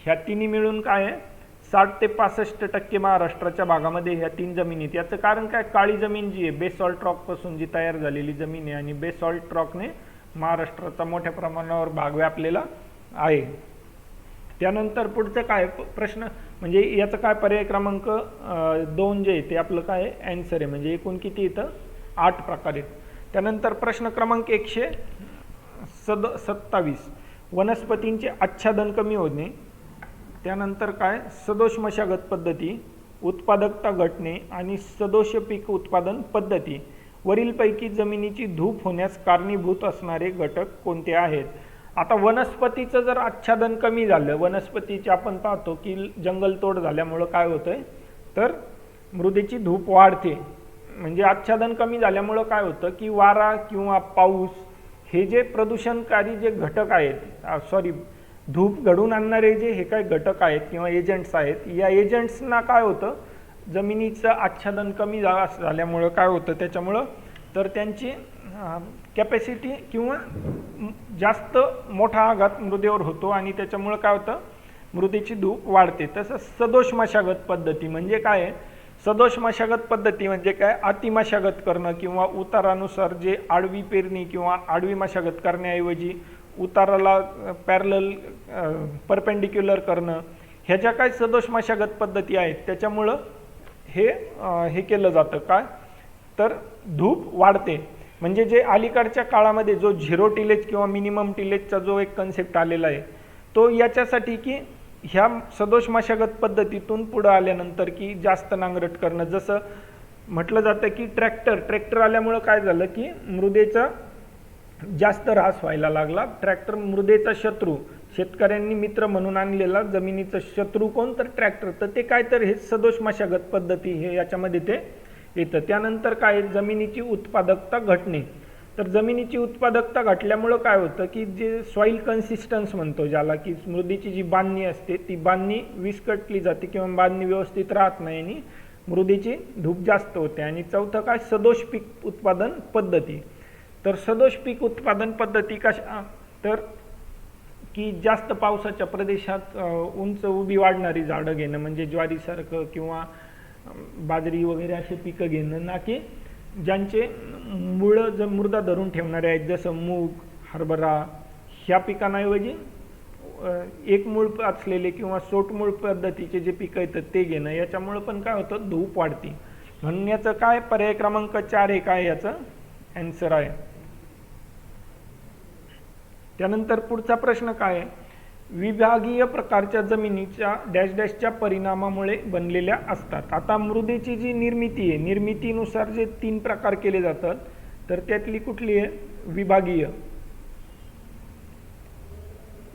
ह्या तिन्ही मिळून काय आहे, 60 ते 65% महाराष्ट्राच्या भागामध्ये ह्या 3 जमिनी. याचं कारण काय, काळी जमीन जी आहे बेसॉल्ट रॉकपासून जी तयार झालेली जमीन आहे आणि बेसॉल्ट रॉकने महाराष्ट्राचा मोठ्या प्रमाणावर भाग व्यापलेला आहे. त्यानंतर पुढचं काय प्रश्न, म्हणजे याचं काय पर्याय क्रमांक 2 जे आहे ते आपलं काय आन्सर आहे. म्हणजे एकूण किती इथं 8 प्रकार आहेत. त्यानंतर प्रश्न क्रमांक 127, वनस्पतींचे आच्छादन कमी होणे. त्यानंतर काय, सदोष मशागत पद्धती, उत्पादकता घटणे आणि सदोष पीक उत्पादन पद्धती. वरीलपैकी जमिनीची धूप होण्यास कारणीभूत असणारे घटक कोणते आहेत? आता वनस्पतीचं जर आच्छादन कमी झालं, वनस्पतीचे आपण पाहतो की जंगलतोड झाल्यामुळं काय होतंय, तर मृदेची धूप वाढते. म्हणजे आच्छादन कमी झाल्यामुळं काय होतं की वारा किंवा पाऊस हे जे प्रदूषणकारी जे घटक आहेत, धूप घडून आणणारे जे हे काही घटक आहेत किंवा एजंट्स आहेत, या एजंट्सना काय होतं, जमिनीचं आच्छादन कमी झाल्यामुळं काय होतं त्याच्यामुळं, तर त्यांची कॅपॅसिटी किंवा जास्त मोठा आघात मृदेवर होतो आणि त्याच्यामुळं काय होतं, मृदेची धूप वाढते. तसंच सदोष मशागत पद्धती म्हणजे काय आहे? सदोष मशागत पद्धती म्हणजे काय? अतिमशागत करणं किंवा उतारानुसार जे आडवी पेरणी किंवा आडवी मशागत करण्याऐवजी उताराला पॅरलल परपेंडिक्युलर करणं, ह्या ज्या काही सदोष मशागत पद्धती आहेत त्याच्यामुळं हे केलं जातं काय, तर धूप वाढते. म्हणजे जे अलीकडच्या काळामध्ये जो झिरो टिलेज किंवा मिनिमम टिलेजचा जो एक कन्सेप्ट आलेला आहे, तो याच्यासाठी की ह्या सदोष मशागत पद्धतीतून पुढं आल्यानंतर की जास्त नांगरट करणं, जसं म्हटलं जातं की ट्रॅक्टर आल्यामुळं काय झालं की मृदेचा जास्त ऱ्हास व्हायला लागला. ट्रॅक्टर मृदेचा शत्रू, शेतकऱ्यांनी मित्र म्हणून आणलेला जमिनीचा शत्रू कोण, तर ट्रॅक्टर. तर ते काय, तर हे सदोष मशागत पद्धती हे याच्यामध्ये ते येतं. त्यानंतर काय, जमिनीची उत्पादकता घटणे. तर जमिनीची उत्पादकता घटल्यामुळं काय होतं की जे सॉईल कन्सिस्टन्स म्हणतो ज्याला, की मृदेची जी बांधणी असते ती बांधणी विस्कटली जाते किंवा बांधणी व्यवस्थित राहत नाही आणि मृदेची धूप जास्त होते. आणि चौथं काय, सदोष पीक उत्पादन पद्धती. तर सदोष पीक उत्पादन पद्धती कशा, तर की जास्त पावसाच्या प्रदेशात उंच उभी वाढणारी झाडं घेणं, म्हणजे ज्वारीसारखं किंवा बाजरी वगैरे असे पिकं घेणं, ना की ज्यांचे मुळं मृदा धरून ठेवणारे आहेत, जसं मूग, हरभरा, ह्या पिकांऐवजी एक मूळ असलेले किंवा सोटमूळ पद्धतीचे जे पिकं येतात ते घेणं. याच्यामुळं पण काय होतं, धूप वाढते. म्हणून याचं काय पर्याय क्रमांक 4 हे काय याचं ॲन्सर आहे. त्यानंतर पुढचा प्रश्न काय आहे, विभागीय प्रकारच्या जमिनीच्या डॅश डॅशच्या परिणामामुळे बनलेल्या असतात. आता मृदेची जी निर्मिती आहे, निर्मितीनुसार जे 3 प्रकार केले जातात, तर त्यातली कुठली आहे,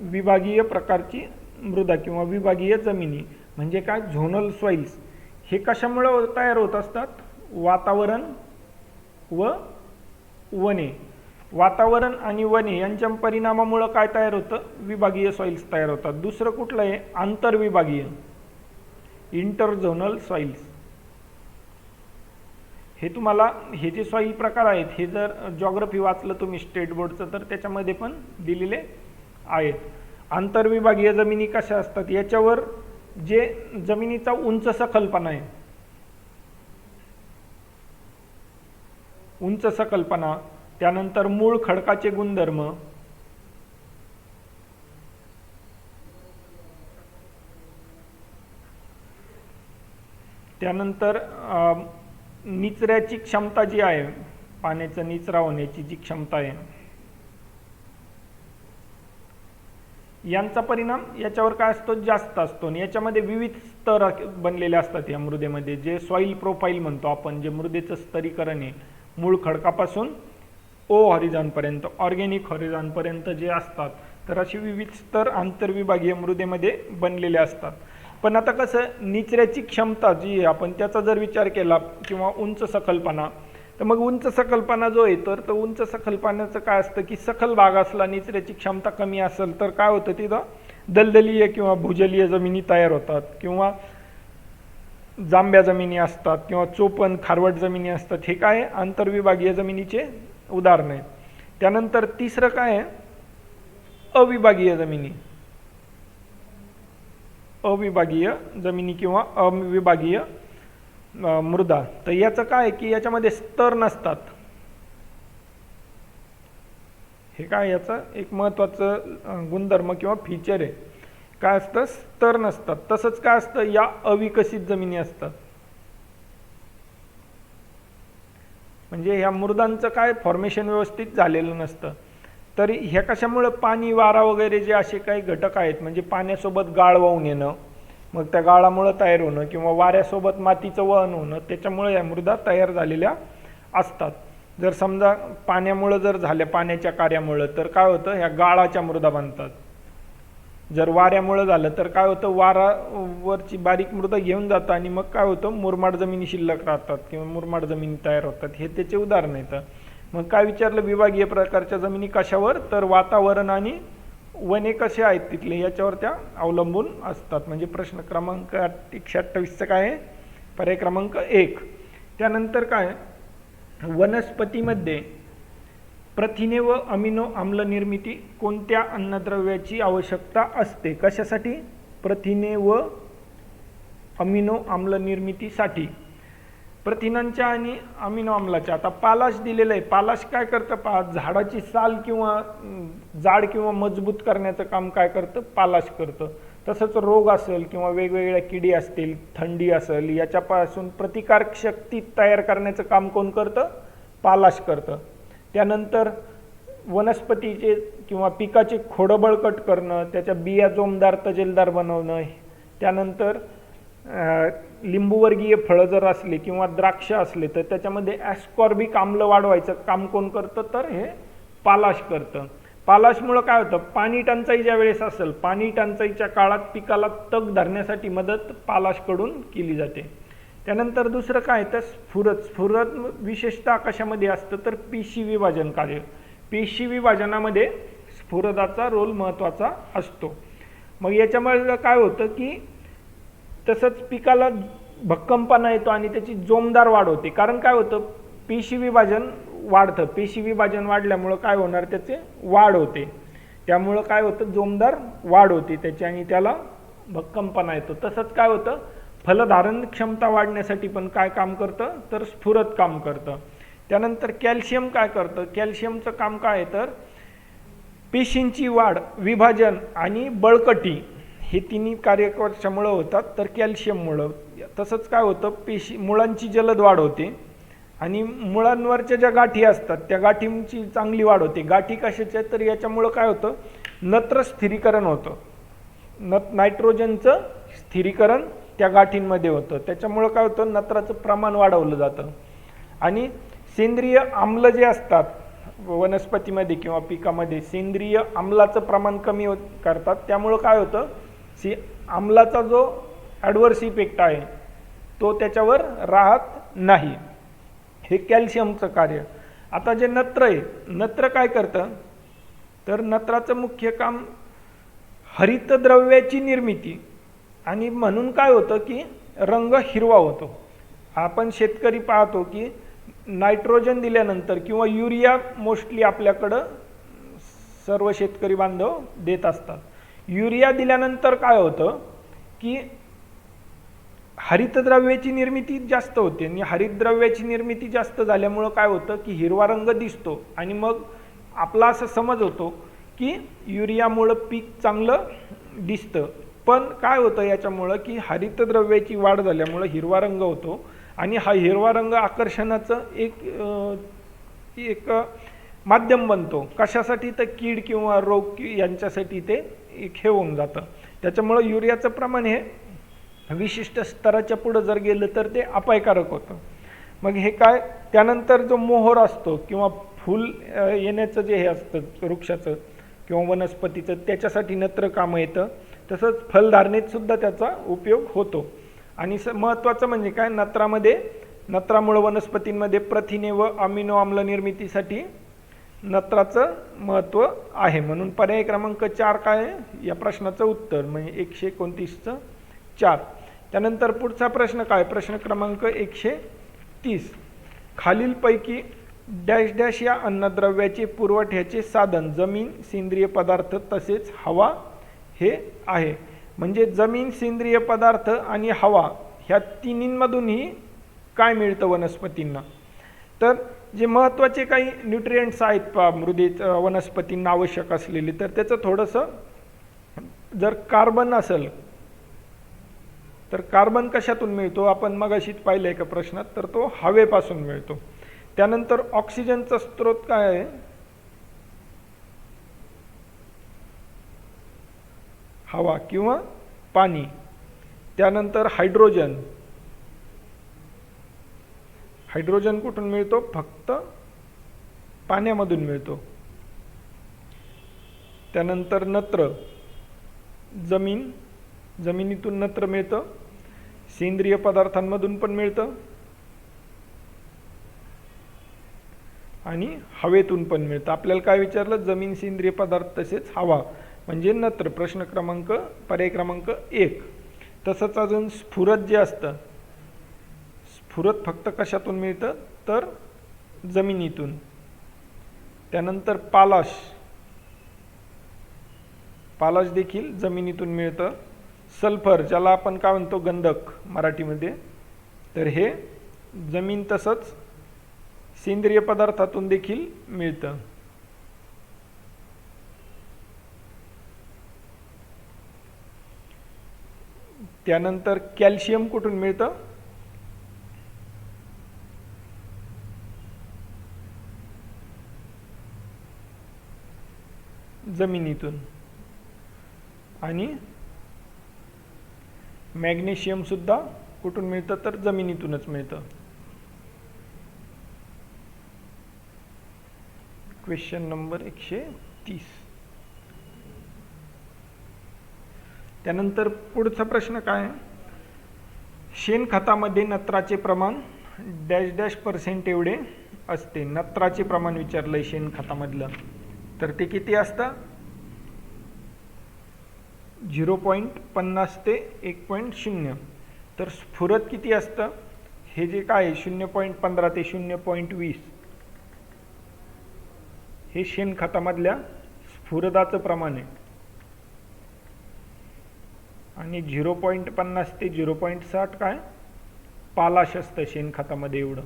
विभागीय प्रकारची मृदा किंवा विभागीय जमिनी. म्हणजे काय, झोनल सॉइल्स. हे कशामुळे तयार होत असतात, वातावरण व वने. वातावरण आणि वने यांच्या परिणामामुळे काय तयार होतं, विभागीय सॉइल्स तयार होतात. दुसरं कुठलं आहे, आंतरविभागीय, इंटरझोनल सॉइल्स. हे तुम्हाला हे जे सॉइल प्रकार आहेत हे जर जॉग्रफी वाचलं तुम्ही स्टेट बोर्डचं तर त्याच्यामध्ये पण दिलेले आहेत. आंतरविभागीय जमिनी कशा असतात, याच्यावर जे जमिनीचा उंच सखलपणा आहे, उंच सखलपणा, त्यानंतर मूळ खडकाचे गुणधर्म, त्यानंतर निचऱ्याची क्षमता जी आहे, पाण्याचा निचरा होण्याची जी क्षमता आहे, यांचा परिणाम याच्यावर काय असतो, जास्त असतो. आणि याच्यामध्ये विविध स्तर बनलेले असतात या मृदेमध्ये, जे सॉईल प्रोफाईल म्हणतो आपण, जे मृदेचं स्तरीकरण आहे, मूळ खडकापासून ओ हॉरिझॉनपर्यंत, ऑर्गॅनिक हॉरिझॉनपर्यंत जे असतात, तर अशी विविध स्तर आंतरविभागीय मृदेमध्ये बनलेले असतात. पण आता कसं, निचऱ्याची क्षमता जी आहे आपण त्याचा जर विचार केला किंवा उंच सखलपणा, तर मग उंच सखलपणा जो आहे तर उंच सखलपणाचं काय असतं की सखल भाग असला, निचऱ्याची क्षमता कमी असेल तर काय होतं, तिथं दलदलीय किंवा भूजलीय जमिनी तयार होतात किंवा जांभ्या जमिनी असतात किंवा चोपण खारवट जमिनी असतात. हे काय आंतरविभागीय जमिनीचे उदाहरण आहेत. त्यानंतर तिसरं काय आहे, अविभागीय जमिनी. अविभागीय जमिनी किंवा अविभागीय मृदा. तर याचं काय की याच्यामध्ये स्तर नसतात. हे काय याचं एक महत्त्वाचं गुणधर्म किंवा फीचर आहे, काय असतं, स्तर नसतात. तसंच काय असतं, या अविकसित जमिनी असतात. म्हणजे ह्या मृदांचं काय फॉर्मेशन व्यवस्थित झालेलं नसतं. तर ह्या कशामुळे, पाणी, वारा वगैरे जे असे काही घटक आहेत, म्हणजे पाण्यासोबत गाळ वाहून येणं, मग त्या गाळामुळे तयार होणं किंवा वाऱ्यासोबत मातीचं वहन होणं, त्याच्यामुळे या मृदा तयार झालेल्या असतात. जर समजा पाण्यामुळं जर झाल्या, पाण्याच्या कार्यामुळं, तर काय होतं, ह्या गाळाच्या मृदा बनतात. जर वाऱ्यामुळं झालं तर काय होतं, वारावरची बारीक मृदा घेऊन जातं आणि मग काय होतं, मुरमाड जमिनी शिल्लक राहतात किंवा मुरमाड जमिनी तयार होतात. हे त्याचे उदाहरण येतं. मग काय विचारलं, विभागीय प्रकारच्या जमिनी कशावर, तर वातावरण आणि वने कसे आहेत तिथले याच्यावर त्या अवलंबून असतात. म्हणजे प्रश्न क्रमांक 128चं काय आहे, पर्याय क्रमांक 1. त्यानंतर काय, वनस्पतीमध्ये प्रथिने व अमिनो आम्ल निर्मिती कोणत्या अन्नद्रव्याची आवश्यकता असते? कशासाठी? प्रथिने व अमिनो आम्ल निर्मितीसाठी. प्रथिनांच्या आणि अमिनो आम्लाच्या. आता पालाश दिलेलं आहे. पालाश काय करतं पहा, झाडाची साल किंवा जाड किंवा मजबूत करण्याचं काम काय करतं, पालाश करतं. तसंच रोग असेल किंवा वेगवेगळ्या किडी असतील, थंडी असेल, याच्यापासून प्रतिकारक शक्ती तयार करण्याचं काम कोण करतं, पालाश करतं. त्यानंतर वनस्पतीचे किंवा पिकाचे खोडं बळकट करणं, त्याच्या बिया जोमदार तजेलदार बनवणं. त्यानंतर लिंबूवर्गीय फळं जर असली किंवा द्राक्ष असले तर त्याच्यामध्ये ॲस्कॉर्बिक आम्ल वाढवायचं काम कोण करतं, तर हे पालाश करतं. पालाशमुळं काय होतं, पाणी टंचाई ज्या वेळेस असेल, पाणी टंचाईच्या काळात पिकाला तग धरण्यासाठी मदत पालाशकडून केली जाते. त्यानंतर दुसरं काय तर स्फुरद. स्फुरद विशेषतः कशामध्ये असतं, तर पेशी विभाजन कार्य. पेशी विभाजनामध्ये स्फुरदाचा रोल महत्त्वाचा असतो. मग याच्यामुळे काय होतं की तसंच पिकाला भक्कमपणा येतो आणि त्याची जोमदार वाढ होते. कारण काय होतं, पेशी विभाजन वाढतं. पेशी विभाजन वाढल्यामुळं काय होणार, त्याचे वाढ होते. त्यामुळं काय होतं, जोमदार वाढ होते त्याची आणि त्याला भक्कमपणा येतो. तसंच काय होतं, फलधारण क्षमता वाढण्यासाठी पण काय काम करतं, तर स्फुरद काम करतं. त्यानंतर कॅल्शियम काय करतं, कॅल्शियमचं काम काय आहे, तर पेशींची वाढ, विभाजन आणि बळकटी हे तिन्ही कार्य कशामुळं होतात, तर कॅल्शियममुळं. तसंच काय होतं, पेशी मुळांची जलद वाढ होते आणि मुळांवरच्या ज्या गाठी असतात त्या गाठींची चांगली वाढ होते. गाठी कशाच्या, तर याच्यामुळं काय होतं, नत्र स्थिरीकरण होतं. नायट्रोजनचं स्थिरीकरण त्या गाठींमध्ये होतं. त्याच्यामुळं काय होतं, नत्राचं प्रमाण वाढवलं जातं. आणि सेंद्रिय आम्ल जे असतात वनस्पतीमध्ये किंवा पिकामध्ये, सेंद्रिय आम्लाचं प्रमाण कमी करतात. त्यामुळं काय होतं, आम्लाचा जो ॲडव्हर्स इफेक्ट आहे तो त्याच्यावर राहत नाही. हे कॅल्शियमचं कार्य. आता जे नत्र आहे, नत्र काय करतं, तर नत्राचं मुख्य काम हरितद्रव्याची निर्मिती आणि म्हणून काय होतं की रंग हिरवा होतो. आपण शेतकरी पाहतो की नायट्रोजन दिल्यानंतर किंवा युरिया मोस्टली आपल्याकडं सर्व शेतकरी बांधव देत असतात. युरिया दिल्यानंतर काय होतं की हरितद्रव्याची निर्मिती जास्त होते आणि हरितद्रव्याची निर्मिती जास्त झाल्यामुळं काय होतं की हिरवा रंग दिसतो आणि मग आपला असं समज होतो की युरियामुळं पीक चांगलं दिसतं. पण काय होतं याच्यामुळं की हरितद्रव्याची वाढ झाल्यामुळं हिरवा रंग होतो आणि हा हिरवा रंग आकर्षणाचं एक माध्यम बनतो. कशासाठी, तर कीड किंवा रोग यांच्यासाठी ते एक हे होऊन जातं. त्याच्यामुळं युरियाचं प्रमाण हे विशिष्ट स्तराच्या पुढं जर गेलं तर ते अपायकारक होतं. मग हे काय, त्यानंतर जो मोहर असतो किंवा फूल येण्याचं जे हे असतं वृक्षाचं किंवा वनस्पतीचं, त्याच्यासाठी नत्र कामं येतं. तसंच फलधारणेत सुद्धा त्याचा उपयोग होतो. आणि महत्त्वाचं म्हणजे काय, नत्रामुळं वनस्पतींमध्ये प्रथिने व अमिनो आम्ल निर्मितीसाठी नत्राचं महत्त्व आहे. म्हणून पर्याय क्रमांक 4 काय आहे या प्रश्नाचं उत्तर, म्हणजे 129चं 4. त्यानंतर पुढचा प्रश्न काय, प्रश्न क्रमांक 130. खालीलपैकी डॅश डॅश या अन्नद्रव्याचे पुरवठ्याचे साधन जमीन, सेंद्रिय पदार्थ तसेच हवा हे आहे. म्हणजे जमीन, सेंद्रिय पदार्थ आणि हवा ह्या तिन्हींमधूनही काय मिळतं वनस्पतींना, तर जे महत्त्वाचे काही न्यूट्रिएंट्स आहेत मृदेत वनस्पतींना आवश्यक असलेले, तर त्याचं थोडंसं, जर कार्बन असेल तर कार्बन कशातून मिळतो, आपण मगाशीच पाहिलं एका प्रश्नात, तर तो हवेपासून मिळतो. त्यानंतर ऑक्सिजनचा स्रोत काय आहे, हवा किंवा पाणी. त्यानंतर हायड्रोजन कुठून मिळतो, फक्त पाण्यामधून मिळतो. त्यानंतर नत्र, जमिनीतून नत्र मिळतं, सेंद्रिय पदार्थांमधून पण मिळतं आणि हवेतून पण मिळतं. आपल्याला काय विचारलं? जमीन, सेंद्रिय पदार्थ तसेच हवा म्हणजे नत्र. प्रश्न क्रमांक पर्याय क्रमांक 1. तसंच अजून स्फुरद जे असतं, स्फुरद फक्त कशातून मिळतं? तर जमिनीतून. त्यानंतर पालाश देखील जमिनीतून मिळतं. सल्फर, ज्याला आपण काय म्हणतो? गंधक मराठीमध्ये, तर हे जमीन तसंच सेंद्रिय पदार्थातून देखील मिळतं. त्यानंतर कॅल्शियम कुठून मिळतं? जमिनीतून. आणि मॅग्नेशियम सुद्धा कुठून मिळतं? तर जमिनीतूनच मिळतं. Question number 130. त्यानंतर पुढचा प्रश्न काय आहे? शेणखतामध्ये नत्राचे प्रमाण %% एवढे असते. नत्राचे प्रमाण विचारलंय शेणखतामधलं, तर ते किती असतं? 0.50 ते 1.0. तर स्फुरद किती असतं? हे जे काय 0.15 ते 0.20 हे शेणखतामधल्या स्फुरदाचं प्रमाण आहे. आणि 0.50 ते 0.60 काय पालाश असतं शेणखतामध्ये एवढं.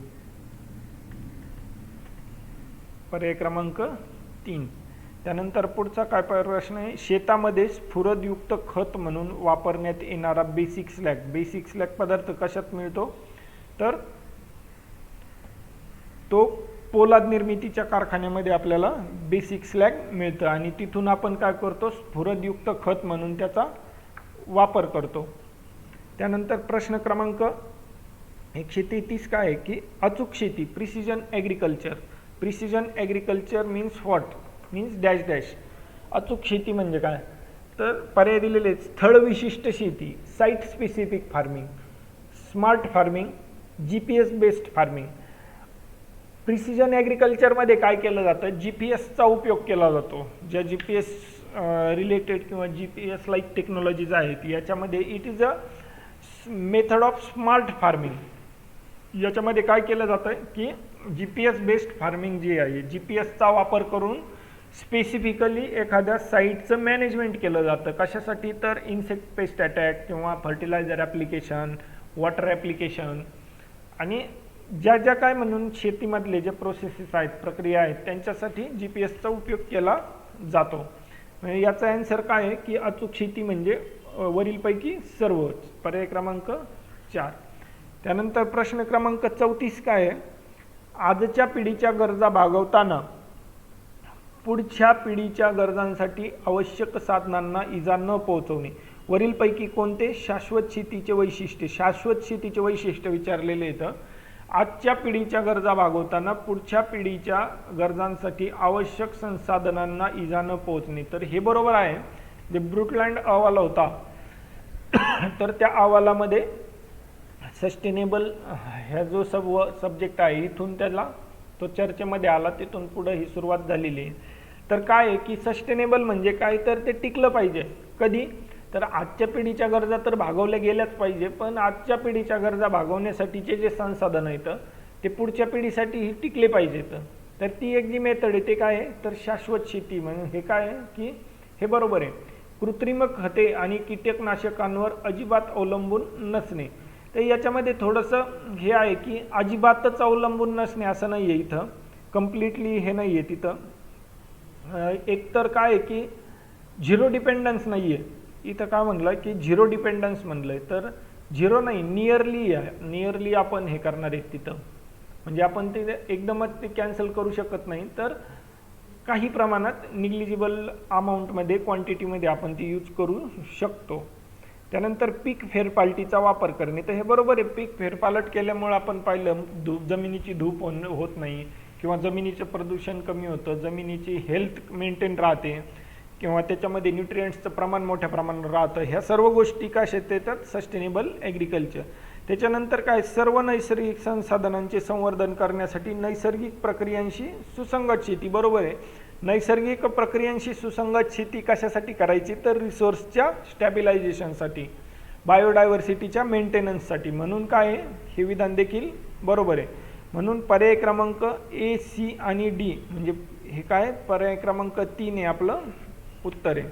पर्याय क्रमांक 3. त्यानंतर पुढचा काय प्रश्न आहे? शेतामध्ये स्फुरदयुक्त खत म्हणून वापरण्यात येणारा बेसिक स्लॅग पदार्थ कशात मिळतो? तर तो पोलाद निर्मितीच्या कारखान्यामध्ये आपल्याला बेसिक स्लॅग मिळतं आणि तिथून आपण काय करतो? स्फुरदयुक्त खत म्हणून त्याचा वापर करतो. त्यानंतर प्रश्न क्रमांक 133 काय आहे की अचूक शेती, precision agriculture means what? Means dash dash. अचूक शेती म्हणजे काय? तर पर्याय दिलेले: स्थळ विशिष्ट शेती, site specific farming, smart farming, GPS based farming. Precision ॲग्रिकल्चरमध्ये काय केलं जातं? GPSचा उपयोग केला जातो. ज्या GPS रिलेटेड किंवा GPS लाईक टेक्नॉलॉजीज आहेत याच्यामध्ये it is a method of smart farming. याच्यामध्ये काय केलं जातं की GPS बेस्ड फार्मिंग जी आहे, GPSचा वापर करून स्पेसिफिकली एखाद्या साईटचं मॅनेजमेंट केलं जातं. कशासाठी? तर इन्सेक्ट पेस्ट अटॅक किंवा फर्टिलायझर ॲप्लिकेशन, वॉटर ॲप्लिकेशन आणि ज्या काय म्हणून शेतीमधले जे प्रोसेसेस आहेत, प्रक्रिया आहेत, त्यांच्यासाठी GPSचा उपयोग केला जातो. म्हणजे याचा आन्सर काय आहे की अचूक शेती म्हणजे वरीलपैकी सर्वच. पर्याय क्रमांक 4. त्यानंतर प्रश्न क्रमांक 34 काय आहे? आजच्या पिढीच्या गरजा भागवताना पुढच्या पिढीच्या गरजांसाठी आवश्यक साधनांना इजा न पोहोचवणे. वरीलपैकी कोणते शाश्वत शेतीचे वैशिष्ट्य विचारलेले आहेत. आजच्या पिढीच्या गरजा भागवताना पुढच्या पिढीच्या गरजांसाठी आवश्यक संसाधनांना इजा न पोहोचणे. तर हे बरोबर आहे. जे ब्रुटलँड अहवाल होता तर त्या अहवालामध्ये सस्टेनेबल ह्या जो सब्जेक्ट आहे इथून त्याला तो चर्चेमध्ये आला, तिथून पुढे ही सुरुवात झालेली आहे. तर काय आहे की सस्टेनेबल म्हणजे काय? तर ते टिकलं पाहिजे. कधी? तर आजच्या पिढीच्या गरजा तर भागवल्या गेल्याच पाहिजे, पण आजच्या पिढीच्या गरजा भागवण्यासाठीचे जे संसाधन आहेत ते पुढच्या पिढीसाठी टिकले पाहिजेत. तर ती एक जी मेथड आहे ते काय आहे? तर शाश्वत शेती. म्हणून हे काय आहे की हे बरोबर आहे. कृत्रिम खते आणि कीटकनाशकांवर अजिबात अवलंबून नसणे. तर याच्यामध्ये थोडंसं हे आहे की अजिबातच अवलंबून नसणे असं नाही आहे इथं, कम्प्लिटली हे नाही आहे तिथं. एकतर काय आहे की झिरो डिपेंडन्स नाही आहे इथं. काय म्हणलं की झिरो डिपेंडन्स म्हणलं आहे, तर झिरो नाही, नियरली आहे. नियरली आपण हे करणार आहे तिथं. म्हणजे आपण ते एकदमच ते कॅन्सल करू शकत नाही, तर काही प्रमाणात निग्लिजिबल अमाऊंटमध्ये, क्वांटिटीमध्ये आपण ती यूज करू शकतो. त्यानंतर पीक फेरपालटीचा वापर करणे. तर हे बरोबर आहे. पीक फेरपालट केल्यामुळे आपण पाहिलं जमिनीची धूप होत नाही किंवा जमिनीचं प्रदूषण कमी होतं, जमिनीची हेल्थ मेंटेन राहते किंवा त्याच्यामध्ये न्यूट्रिएंट्सचं प्रमाण मोठ्या प्रमाणात राहतं. ह्या सर्व गोष्टी कशा येतात? Sustainable agriculture. त्याच्यानंतर काय? सर्व नैसर्गिक संसाधनांचे संवर्धन करण्यासाठी नैसर्गिक प्रक्रियांशी सुसंगत शेती. बरोबर आहे. नैसर्गिक प्रक्रियांशी सुसंगत शेती कशासाठी करायची? तर रिसोर्सच्या स्टॅबिलायझेशनसाठी, बायोडायव्हर्सिटीच्या मेंटेनन्ससाठी. म्हणून काय आहे? हे विधान देखील बरोबर आहे. म्हणून पर्याय क्रमांक ए, सी आणि डी म्हणजे हे काय? पर्याय क्रमांक 3 आहे आपलं उत्तर आहे.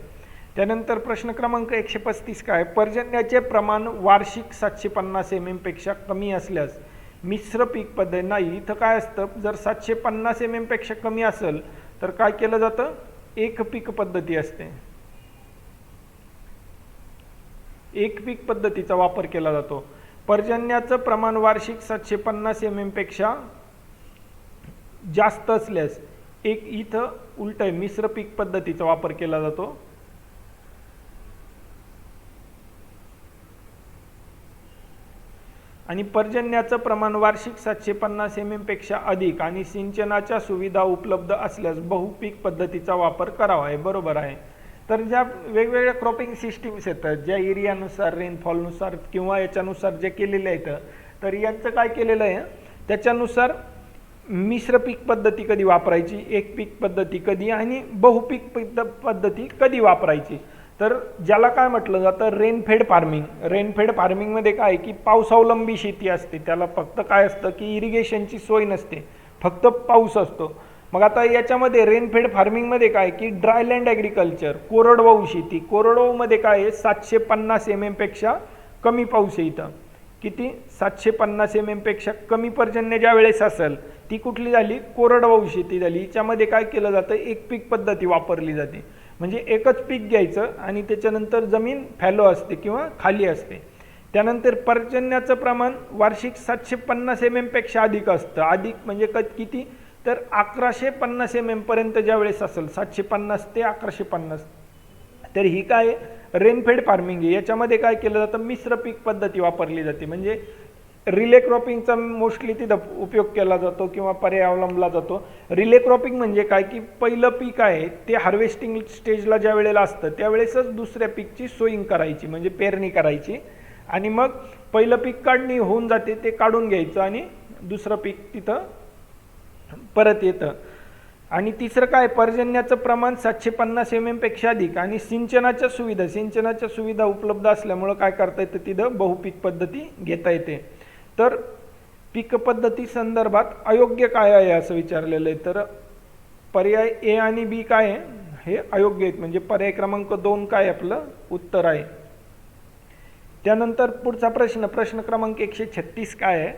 त्यानंतर प्रश्न क्रमांक 135 काय? पर्जन्याचे प्रमाण वार्षिक 750 mm पेक्षा कमी असल्यास मिश्र पीक पद्धत. नाही, इथं काय असतं? जर 750 mm पेक्षा कमी असेल तर काय केलं जातं? एक पीक पद्धती असते. एक पीक पद्धतीचा वापर केला जातो. पर्जन्याचं प्रमाण वार्षिक 750 mm पेक्षा जास्त असल्यास इथं उलट आहे, मिश्र पीक पद्धतीचा वापर केला जातो. आणि पर्जन्याचं प्रमाण वार्षिक 750 mm पेक्षा अधिक आणि सिंचनाच्या सुविधा उपलब्ध असल्यास बहुपीक पद्धतीचा वापर करावा. आहे बरोबर आहे. तर ज्या वेगवेगळ्या क्रॉपिंग सिस्टीम्स येतात, ज्या एरियानुसार, रेनफॉलनुसार किंवा याच्यानुसार जे केलेले आहेत, तर यांचं काय केलेलं आहे? त्याच्यानुसार मिश्र पीक पद्धती कधी वापरायची, एक पीक पद्धती कधी आणि बहुपीक पद्धती कधी वापरायची. तर ज्याला काय म्हटलं जातं? Rainfed farming. रेनफेड फार्मिंगमध्ये काय की पावसावलंबी शेती असते. त्याला फक्त काय असतं की इरिगेशनची सोय नसते, फक्त पाऊस असतो. मग आता याच्यामध्ये रेनफेड फार्मिंगमध्ये काय की ड्रायलँड ॲग्रिकल्चर, कोरडवाहू शेती. कोरडवाहूमध्ये काय आहे? 750 mm पेक्षा कमी पाऊस आहे. इथं किती? 750 mm पेक्षा कमी पर्जन्य ज्या वेळेस असेल ती कुठली झाली? कोरडवाहू शेती झाली. हिच्यामध्ये काय केलं जातं? एक पीक पद्धती वापरली जाते. म्हणजे एकच पीक घ्यायचं आणि त्याच्यानंतर जमीन फॅलो असते किंवा खाली असते. त्यानंतर पर्जन्याचं प्रमाण वार्षिक 750 mm पेक्षा अधिक असतं. अधिक म्हणजे किती? तर 1150 mm पर्यंत ज्या वेळेस असेल, 750 ते 1150, तर ही काय? रेनफेड फार्मिंग आहे. याच्यामध्ये काय केलं जातं? मिश्र पीक पद्धती वापरली जाते. म्हणजे रिले क्रॉपिंगचा मोस्टली तिथं उपयोग केला जातो किंवा पर्याय अवलंबला जातो. रिले क्रॉपिंग म्हणजे काय की पहिलं पीक आहे ते हार्वेस्टिंग स्टेजला ज्या वेळेला असतं त्यावेळेसच दुसऱ्या पीकची सोईंग करायची, म्हणजे पेरणी करायची. आणि मग पहिलं पीक काढणी होऊन जाते, ते काढून घ्यायचं आणि दुसरं पीक तिथं परत येतं. आणि तिसरं काय? पर्जन्याचं प्रमाण 750 mm पेक्षा अधिक आणि सिंचनाच्या सुविधा उपलब्ध असल्यामुळं काय करता येतं? तिथं बहुपीक पद्धती घेता येते. तर पीक पद्धती संदर्भात अयोग्य काय आहे असं विचारलेलं आहे. तर पर्याय ए आणि बी काय आहे? हे अयोग्य आहेत. म्हणजे पर्याय क्रमांक 2 काय आपलं उत्तर आहे. त्यानंतर पुढचा प्रश्न क्रमांक 136 काय आहे?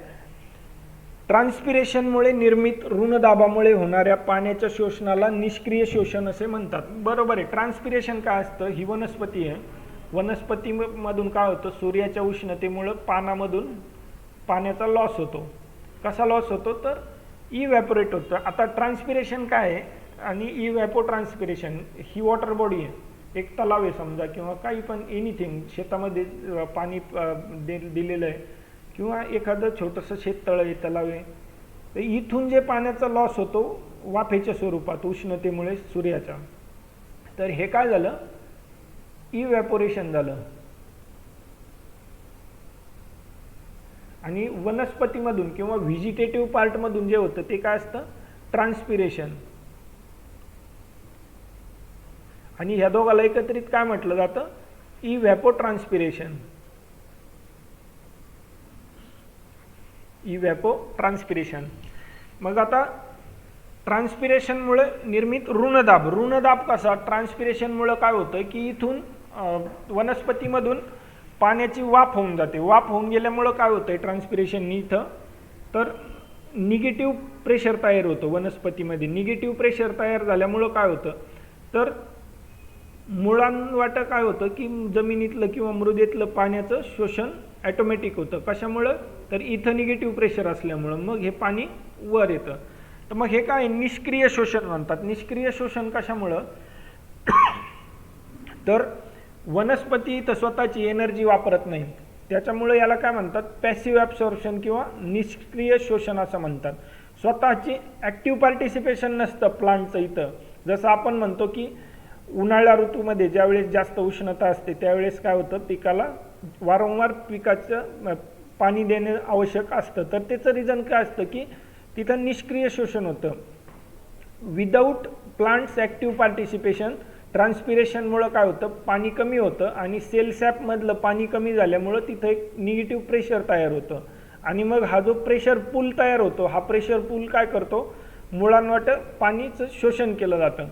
ट्रान्सपिरेशनमुळे निर्मित ऋणदाबामुळे होणाऱ्या पाण्याच्या शोषणाला निष्क्रिय शोषण असे म्हणतात. बरोबर आहे. ट्रान्सपिरेशन काय असतं? ही वनस्पती आहे. वनस्पतीमधून काय होतं? सूर्याच्या उष्णतेमुळे पानामधून पाण्याचा लॉस होतो. कसा लॉस होतो? तर इव्हॅपोरेट होतं. आता ट्रान्सपिरेशन काय आहे आणि इव्हॅपो ट्रान्सपिरेशन ही वॉटर बॉडी आहे. एक तलाव आहे समजा किंवा काही पण एनिथिंग, शेतामध्ये पाणी दिलेलं आहे किंवा एखादं छोटंसं शेततळ आहे, तलाव आहे, तर इथून जे पाण्याचा लॉस होतो वाफेच्या स्वरूपात उष्णतेमुळे सूर्याच्या, तर हे काय झालं? इव्हॅपोरेशन झालं. आणि वनस्पतीमधून किंवा व्हिजिटेटिव्ह पार्टमधून जे होतं ते काय असतं? ट्रान्सपिरेशन. आणि ह्या दोघाला एकत्रित काय म्हटलं जातं? इव्हॅपो ट्रान्सपिरेशन. इव्हॅपो ट्रान्सपिरेशन. मग आता ट्रान्सपिरेशनमुळे निर्मित ऋणदाब कसा? ट्रान्सपिरेशनमुळे काय होतं की इथून वनस्पतीमधून पाण्याची वाफ होऊन जाते. वाफ होऊन गेल्यामुळं काय होतंय ट्रान्सपिरेशननी इथं? तर निगेटिव्ह प्रेशर तयार होतं वनस्पतीमध्ये. निगेटिव्ह प्रेशर तयार झाल्यामुळं काय होतं? तर मुळांवाट काय होतं की जमिनीतलं किंवा मृदेतलं पाण्याचं शोषण ॲटोमॅटिक होतं. कशामुळं? तर इथं निगेटिव्ह प्रेशर असल्यामुळं मग हे पाणी वर येतं. तर मग हे काय? निष्क्रिय शोषण म्हणतात. निष्क्रिय शोषण कशामुळं? तर वनस्पती इथं स्वतःची एनर्जी वापरत नाही, त्याच्यामुळे याला काय म्हणतात? पॅसिव्ह ॲब्सॉर्प्शन किंवा निष्क्रिय शोषण असं म्हणतात. स्वतःची ॲक्टिव्ह पार्टिसिपेशन नसतं प्लांटचं इथं. जसं आपण म्हणतो की उन्हाळ्या ऋतूमध्ये ज्यावेळेस जास्त उष्णता असते त्यावेळेस काय होतं, पिकाला वारंवार पिकाचं पाणी देणे आवश्यक असतं. तर त्याचं रिझन काय असतं की तिथं निष्क्रिय शोषण होतं. विदाऊट प्लांट्स ॲक्टिव्ह पार्टिसिपेशन ट्रान्सपिरेशनमुळं काय होतं, पाणी कमी होतं आणि सेल सॅपमधलं पाणी कमी झाल्यामुळं तिथं एक निगेटिव्ह प्रेशर तयार होतं आणि मग हा जो प्रेशर पूल तयार होतो, हा प्रेशर पूल काय करतो, मुळांवाटं पाणीचं शोषण केलं जातं.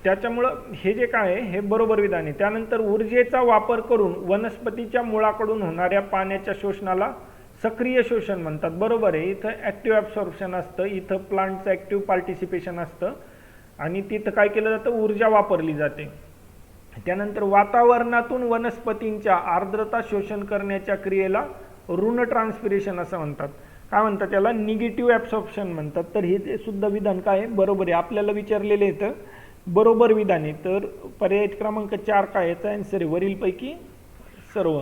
त्याच्यामुळं हे जे काय आहे हे बरोबर विधान आहे. त्यानंतर ऊर्जेचा वापर करून वनस्पतीच्या मुळाकडून होणाऱ्या पाण्याच्या शोषणाला सक्रिय शोषण म्हणतात. बरोबर आहे, इथं ॲक्टिव्ह ॲब्सॉर्प्शन असतं, इथं प्लांटचं ॲक्टिव्ह पार्टिसिपेशन असतं आणि तिथं काय केलं जातं, ऊर्जा वापरली जाते. त्यानंतर वातावरणातून वनस्पतींच्या आर्द्रता शोषण करण्याच्या क्रियेला ऋण ट्रान्सपिरेशन असं म्हणतात. काय म्हणतात त्याला, निगेटिव्ह ॲब्सॉर्प्शन म्हणतात. तर हे सुद्धा विधान काय आहे, बरोबर आहे. आपल्याला विचारलेलं आहे तर बरोबर विधान आहे. तर पर्याय क्रमांक 4 काय याचा आन्सर आहे, वरीलपैकी सर्व.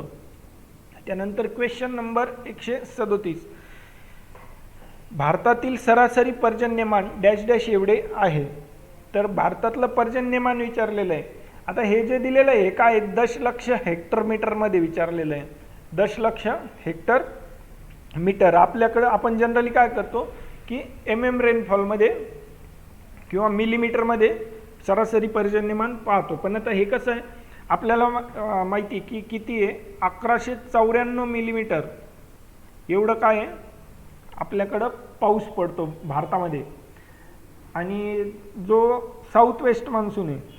त्यानंतर क्वेश्चन नंबर 137, भारतातील सरासरी पर्जन्यमान डॅश डॅश एवढे आहे. तर भारतातलं पर्जन्यमान विचारलेलं आहे. आता हे जे दिलेलं आहे हे काय, दशलक्ष हेक्टर मीटरमध्ये विचारलेलं आहे. दशलक्ष हेक्टर मीटर. आपल्याकडं आपण जनरली काय करतो की रेनफॉलमध्ये किंवा मिलीमीटरमध्ये सरासरी पर्जन्यमान पाहतो. पण आता हे कसं आहे, आपल्याला माहिती की किती आहे, 1194 मिलीमीटर एवढं काय आहे आपल्याकडं पाऊस पडतो भारतामध्ये. आणि जो साऊथ वेस्ट मान्सून आहे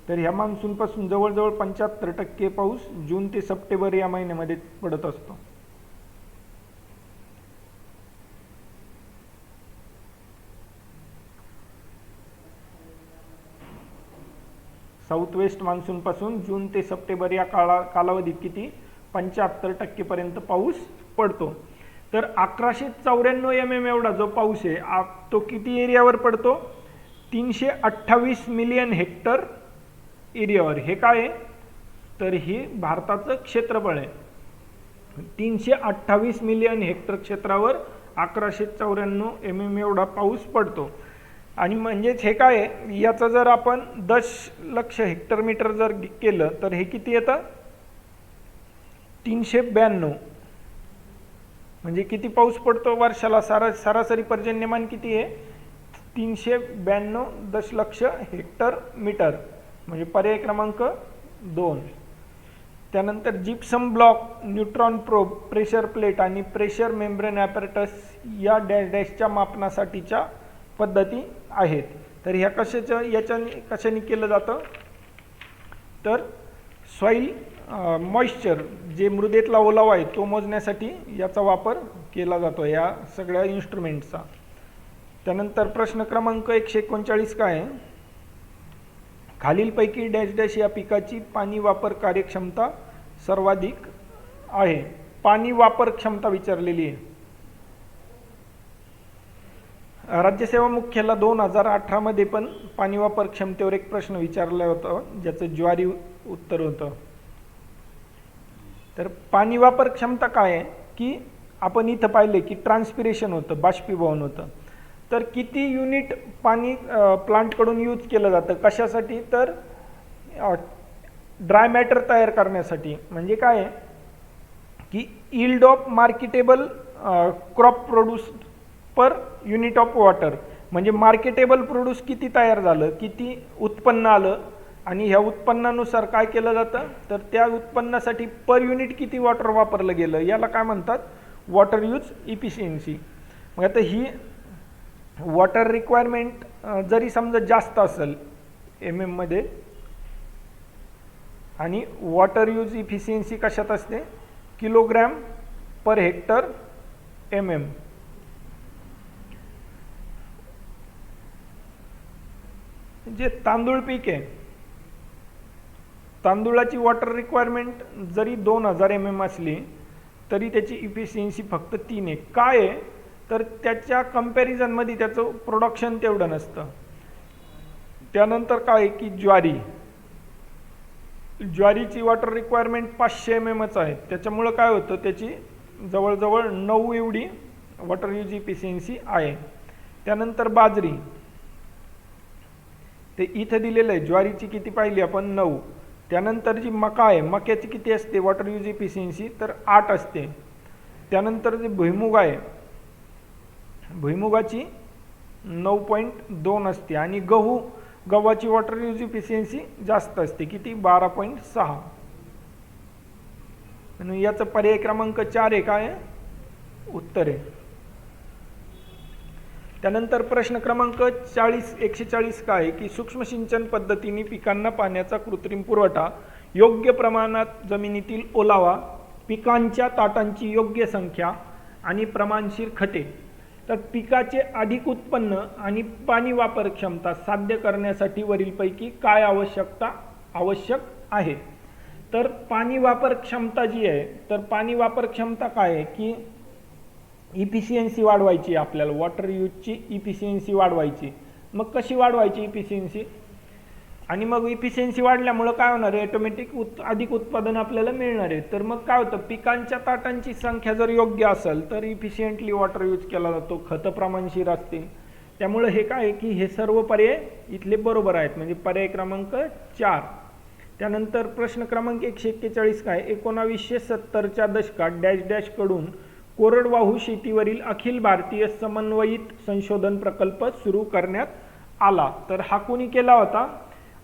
तर ह्या मान्सूनपासून जवळजवळ 75% पाऊस जून ते सप्टेंबर या महिन्यामध्ये पडत असतो. साऊथ वेस्ट मान्सूनपासून जून ते सप्टेंबर या कालावधीत किती, 75% पर्यंत पाऊस पडतो. तर 1194 mm एवढा जो पाऊस आहे तो किती एरियावर पडतो, 328 मिलियन हेक्टर एरियावर. हे काय आहे, तर हे भारताचं क्षेत्रफळ आहे. 328 मिलियन हेक्टर क्षेत्रावर 1194 mm एवढा पाऊस पडतो. आणि म्हणजेच हे काय आहे, याचं जर आपण दशलक्ष हेक्टर मीटर जर केलं तर हे किती येतं, 392. म्हणजे किती पाऊस पडतो वर्षाला, सरासरी पर्जन्यमान किती आहे, 392 दशलक्ष हेक्टर मीटर. म्हणजे पर्याय क्रमांक 2. त्यानंतर gypsum block, neutron probe, pressure plate आणि प्रेशर मेम्ब्रेन ॲपॅरेटस या डॅश डॅशच्या मापनासाठीच्या पद्धती आहेत. तर ह्या कशाने केलं जातं, तर सॉईल मॉइश्चर, जे मृदेतला ओलावा आहे तो मोजण्यासाठी याचा वापर केला जातो या सगळ्या इन्स्ट्रुमेंटचा. त्यानंतर प्रश्न क्रमांक 139 काय आहे, खालीलपैकी डॅश डॅश या पिकाची पाणी वापर कार्यक्षमता सर्वाधिक आहे. पाणी वापर क्षमता विचारलेली आहे. राज्यसेवा मुख्याला 2018 मध्ये पण पाणी वापर क्षमतेवर एक प्रश्न विचारला होता ज्याचं ज्वारी उत्तर होतं. तर पाणी वापर क्षमता काय आहे की आपण इथं पाहिले की ट्रान्सपिरेशन होतं, बाष्पीभवन होतं. तर किती युनिट पाणी प्लांटकडून यूज केलं जातं, कशासाठी, तर ड्राय मॅटर तयार करण्यासाठी. म्हणजे काय आहे की yield of marketable crop produce per unit of water. म्हणजे मार्केटेबल प्रोड्यूस किती तयार झालं, किती उत्पन्न आलं आणि ह्या उत्पन्नानुसार काय केलं जातं, तर त्या उत्पन्नासाठी पर युनिट किती वॉटर वापरलं गेलं याला काय म्हणतात, वॉटर यूज इफिशियन्सी. मग आता ही वॉटर रिक्वायरमेंट जरी समजा जास्त असेल मध्ये आणि वॉटर यूज इफिशियन्सी कशात असते, किलोग्रॅम पर हेक्टर जे तांदूळ पीक आहे, तांदूळाची वॉटर रिक्वायरमेंट जरी 2000 असली तरी त्याची इफिशियन्सी फक्त 3 आहे. काय आहे, तर त्याच्या कंपॅरिझनमध्ये त्याचं प्रोडक्शन तेवढं नसतं. त्यानंतर काय की ज्वारीची वॉटर रिक्वायरमेंट 500 mmच आहे. त्याच्यामुळं काय होतं, त्याची जवळजवळ 9 एवढी वॉटर यूज इफिशियन्सी आहे. त्यानंतर बाजरी, ते इथं दिलेलं आहे. ज्वारीची किती पाहिली आपण 9. त्यानंतर जी मका आहे, मक्याची किती असते वॉटर यूज इफिशियन्सी, तर 8 असते. त्यानंतर जे भुईमुग आहे, भुईमुगाची 9.2 असते. आणि गव्हाची वॉटर यूज इफिशियन्सी जास्त असते, किती 12.6. आणि याचा पर्याय क्रमांक 4 आहे काय उत्तर आहे. त्यानंतर प्रश्न क्रमांक 140 काय आहे की सूक्ष्म सिंचन पद्धतीने पिकांना पाण्याचा कृत्रिम पुरवठा, योग्य प्रमाणात जमिनीतील ओलावा, पिकांच्या ताटांची योग्य संख्या आणि प्रमाणशीर खते. तर पिकाचे अधिक उत्पन्न आणि पाणी वापर क्षमता साध्य करण्यासाठी वरीलपैकी काय आवश्यक आहे. तर पाणी वापर क्षमता जी आहे, तर पाणी वापर क्षमता काय आहे की इफिशियन्सी वाढवायची, आपल्याला वॉटर यूजची इफिशियन्सी वाढवायची. मग कशी वाढवायची इफिशियन्सी, आणि मग इफिशियन्सी वाढल्यामुळं काय होणार आहे, ऑटोमॅटिक अधिक उत्पादन आपल्याला मिळणार आहे. तर मग काय होतं, पिकांच्या ताटांची संख्या जर योग्य असेल तर इफिशियंटली वॉटर यूज केला जातो, खतं प्रमाणशीर असतील. त्यामुळे हे काय आहे की हे सर्व पर्याय इथले बरोबर आहेत, म्हणजे पर्याय क्रमांक 4. त्यानंतर प्रश्न क्रमांक 141 काय, 1970च्या दशकात डॅश डॅश कडून कोरडवाहू शेतीवरील अखिल भारतीय समन्वयित संशोधन प्रकल्प सुरू करण्यात आला. तर हा कोणी केला होता,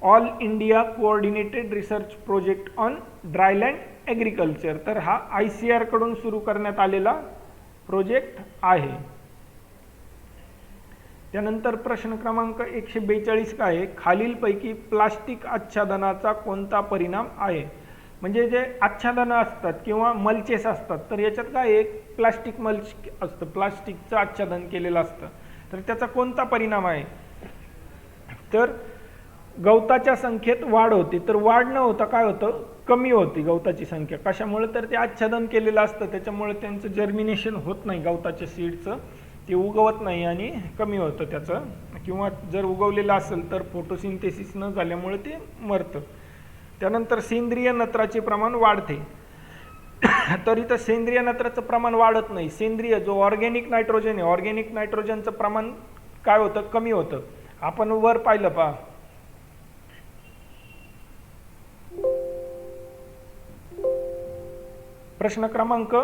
all India coordinated research project on dryland agriculture. तर हा ICAR कडून सुरू करण्यात आलेला प्रोजेक्ट आहे. त्यानंतर प्रश्न क्रमांक 142 काय आहे, खालीलपैकी प्लास्टिक आच्छादनाचा कोणता परिणाम आहे. म्हणजे जे आच्छादनं असतात किंवा मल्चेस असतात, तर याच्यात काय एक प्लास्टिक मल्च असतं, प्लास्टिकचं आच्छादन केलेलं असतं. तर त्याचा कोणता परिणाम आहे, तर गवताच्या संख्येत वाढ होते. तर वाढ न होता काय होतं, कमी होती गवताची संख्या. कशामुळे, तर ते आच्छादन केलेलं असतं, त्याच्यामुळे त्यांचं जर्मिनेशन होत नाही, गवताच्या सीडचं ते उगवत नाही आणि कमी होतं त्याचं. किंवा जर उगवलेलं असेल तर फोटोसिंथेसिस न झाल्यामुळे ते मरतं. त्यानंतर सेंद्रिय नत्राचे प्रमाण वाढते. तर इथं सेंद्रिय नत्राचं प्रमाण वाढत नाही. सेंद्रिय जो ऑर्गॅनिक नायट्रोजन आहे, ऑर्गॅनिक नायट्रोजनचं प्रमाण काय होतं, कमी होतं. आपण वर पाहिलं पहा, प्रश्न क्रमांक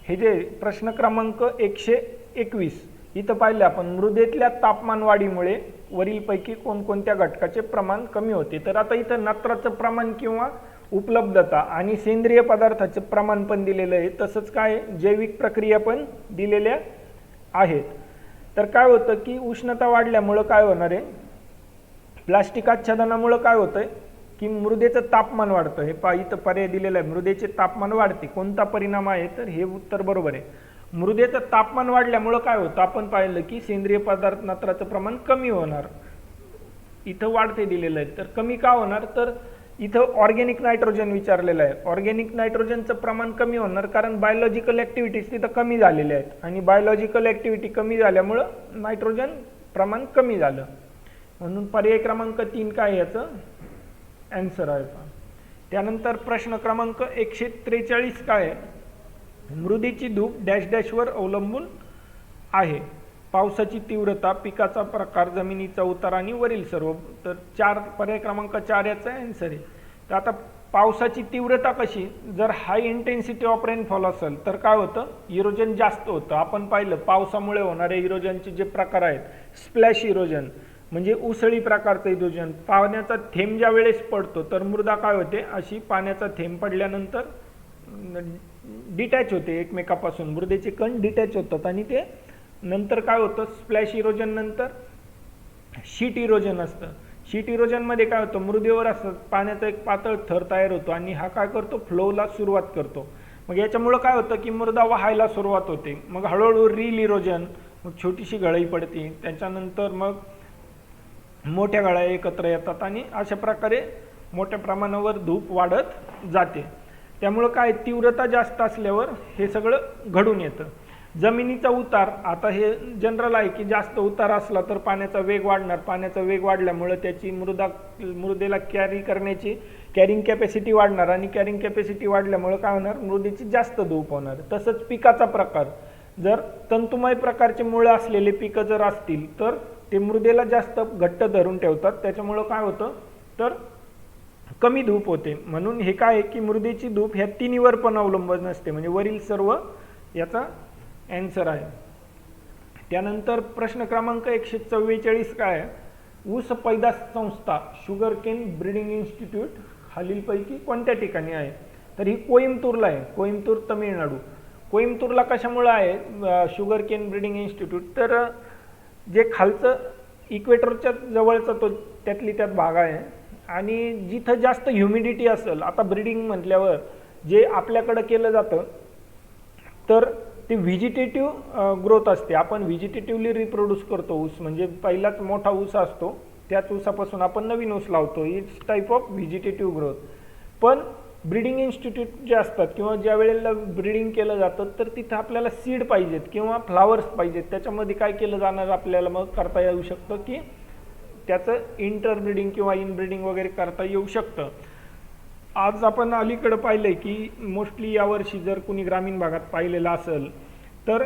हे जे प्रश्न क्रमांक 121 इथं पाहिलं आपण, मृदेतल्या तापमान वाढीमुळे वरीलपैकी कोणकोणत्या घटकाचे प्रमाण कमी होते. तर आता इथं नत्राचं प्रमाण किंवा उपलब्धता आणि सेंद्रिय पदार्थाचे प्रमाण पण दिलेलं आहे, तसंच काय जैविक प्रक्रिया पण दिलेल्या आहेत. तर काय होतं की उष्णता वाढल्यामुळं काय होणार आहे, प्लास्टिक आच्छादनामुळं काय होतंय की मृदेचं तापमान वाढतं. हे पहा इथं पर्याय दिलेला आहे, मृदेचे तापमान वाढते. कोणता परिणाम आहे, तर हे उत्तर बरोबर आहे. मृदेचं तापमान वाढल्यामुळं काय होतं, आपण पाहिलं की सेंद्रिय पदार्थ नत्राचं प्रमाण कमी होणार. इथं वाढते दिलेलं आहे, तर कमी का होणार, तर इथं ऑर्गॅनिक नायट्रोजन विचारलेलं आहे. ऑर्गॅनिक नायट्रोजनचं प्रमाण कमी होणार कारण बायोलॉजिकल ॲक्टिव्हिटीज तिथं कमी झालेल्या आहेत, आणि बायोलॉजिकल ॲक्टिव्हिटी कमी झाल्यामुळं नायट्रोजन प्रमाण कमी झालं. म्हणून पर्याय क्रमांक 3 काय याचं ॲन्सर आहे. त्यानंतर प्रश्न क्रमांक 143 काय आहे, मृदेची धूप डॅश डॅशवर अवलंबून आहे. पावसाची तीव्रता, पिकाचा प्रकार, जमिनीचा उतार आणि वरील सर्व. तर 4 पर्याय क्रमांक 4 याचा ॲन्सर आहे. तर आता पावसाची तीव्रता कशी, जर हाय इंटेन्सिटी ऑफ रेनफॉल असेल तर काय होतं, इरोजन जास्त होतं. आपण पाहिलं पावसामुळे होणारे इरोजनचे जे प्रकार आहेत, स्प्लॅश इरोजन म्हणजे उसळी प्रकारचं इरोजन. पाण्याचा थेंब ज्या वेळेस पडतो तर मृदा काय होते, अशी पाण्याचा थेंब पडल्यानंतर डिटॅच होते एकमेकापासून, मृदेचे कण डिटॅच होतात आणि ते नंतर काय होतं, स्प्लॅश इरोजन नंतर शीट इरोजन असतं. शीट इरोजनमध्ये काय होतं, मृदेवर असं पाण्याचा एक पातळ थर तयार होतो आणि हा काय करतो, फ्लोला सुरुवात करतो. मग याच्यामुळं काय होतं की मृदा वाहायला सुरुवात होते. मग हळूहळू रील इरोजन, मग छोटीशी गळई पडते, त्याच्यानंतर मग मोठ्या गळ्या एकत्र येतात आणि अशा प्रकारे मोठ्या प्रमाणावर धूप वाढत जाते. त्यामुळं काय तीव्रता जास्त असल्यावर हे सगळं घडून येतं. जमिनीचा उतार, आता हे जनरल आहे की जास्त उतार असला तर पाण्याचा वेग वाढणार, पाण्याचा वेग वाढल्यामुळे त्याची मृदेला कॅरिंग कॅपॅसिटी वाढणार आणि कॅरिंग कॅपॅसिटी वाढल्यामुळे काय होणार, मृदेची जास्त धूप होणार. तसंच पिकाचा प्रकार, जर तंतुमय प्रकारचे मुळं असलेले पिकं जर असतील तर ते मृदेला जास्त घट्ट धरून ठेवतात, त्याच्यामुळं काय होतं तर कमी धूप होते. म्हणून हे काय आहे की मृदेची धूप ह्या तिन्हीवर पण अवलंबून असते, म्हणजे वरील सर्व याचा ॲन्सर आहे. त्यानंतर प्रश्न क्रमांक 144 काय आहे, ऊस पैदास संस्था शुगरकेन ब्रीडिंग इन्स्टिट्यूट खालीलपैकी कोणत्या ठिकाणी आहे? तर ही कोइंबतूरला आहे, कोइंबतूर तामिळनाडू. कोइंबतूरला कशामुळे आहे शुगरकेन ब्रीडिंग इन्स्टिट्यूट, तर जे खालचं इक्वेटरच्या जवळचा तो त्यातली त्यात भाग आहे आणि जिथं जास्त ह्युमिडिटी असेल, आता ब्रीडिंग म्हटल्यावर जे आपल्याकडं केलं जातं तर ते व्हिजिटेटिव्ह ग्रोथ असते. आपण व्हिजिटेटिव्हली रिप्रोड्यूस करतो ऊस, म्हणजे पहिलाच मोठा ऊस असतो त्याच ऊसापासून आपण नवीन ऊस लावतो, it's type of vegetative growth. पण ब्रीडिंग इन्स्टिट्यूट जे असतात किंवा ज्या वेळेला ब्रीडिंग केलं जातं तर तिथं आपल्याला सीड पाहिजेत किंवा फ्लावर्स पाहिजेत. त्याच्यामध्ये काय केलं जाणार आपल्याला मग करता येऊ शकतं की त्याचं इंटरब्रीडिंग किंवा इनब्रीडिंग वगैरे करता येऊ शकतं. आज आपण अलीकडं पाहिलं आहे की मोस्टली यावर्षी जर कुणी ग्रामीण भागात पाहिलेलं असेल तर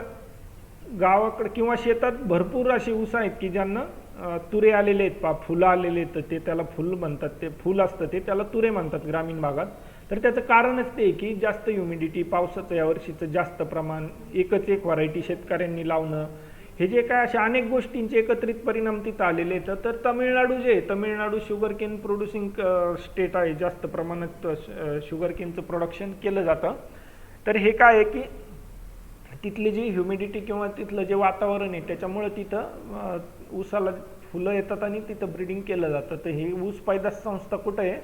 गावाकडं किंवा शेतात भरपूर असे ऊस आहेत की ज्यांना तुरे आलेले आहेत, फुलं आलेले आहेत, ते त्याला फुल म्हणतात, ते फुल असतं ते त्याला तुरे म्हणतात ग्रामीण भागात. तर त्याचं कारणच ते की जास्त ह्युमिडिटी, पावसाचं यावर्षीचं जास्त प्रमाण, एकच एक व्हरायटी शेतकऱ्यांनी लावणं, हे जे काय अशा अनेक गोष्टींचे एकत्रित परिणाम तिथं आलेले आहेत. तर तामिळनाडू जे आहे, तामिळनाडू शुगरकेन प्रोड्युसिंग स्टेट आहे, जास्त प्रमाणात शुगरकेनचं प्रोडक्शन केलं जातं. तर हे काय आहे की तिथली जी ह्युमिडिटी किंवा तिथलं जे वातावरण आहे त्याच्यामुळे तिथं ऊसाला फुलं येतात आणि तिथं ब्रीडिंग केलं जातं. तर हे ऊस पैदास संस्था कुठं आहे,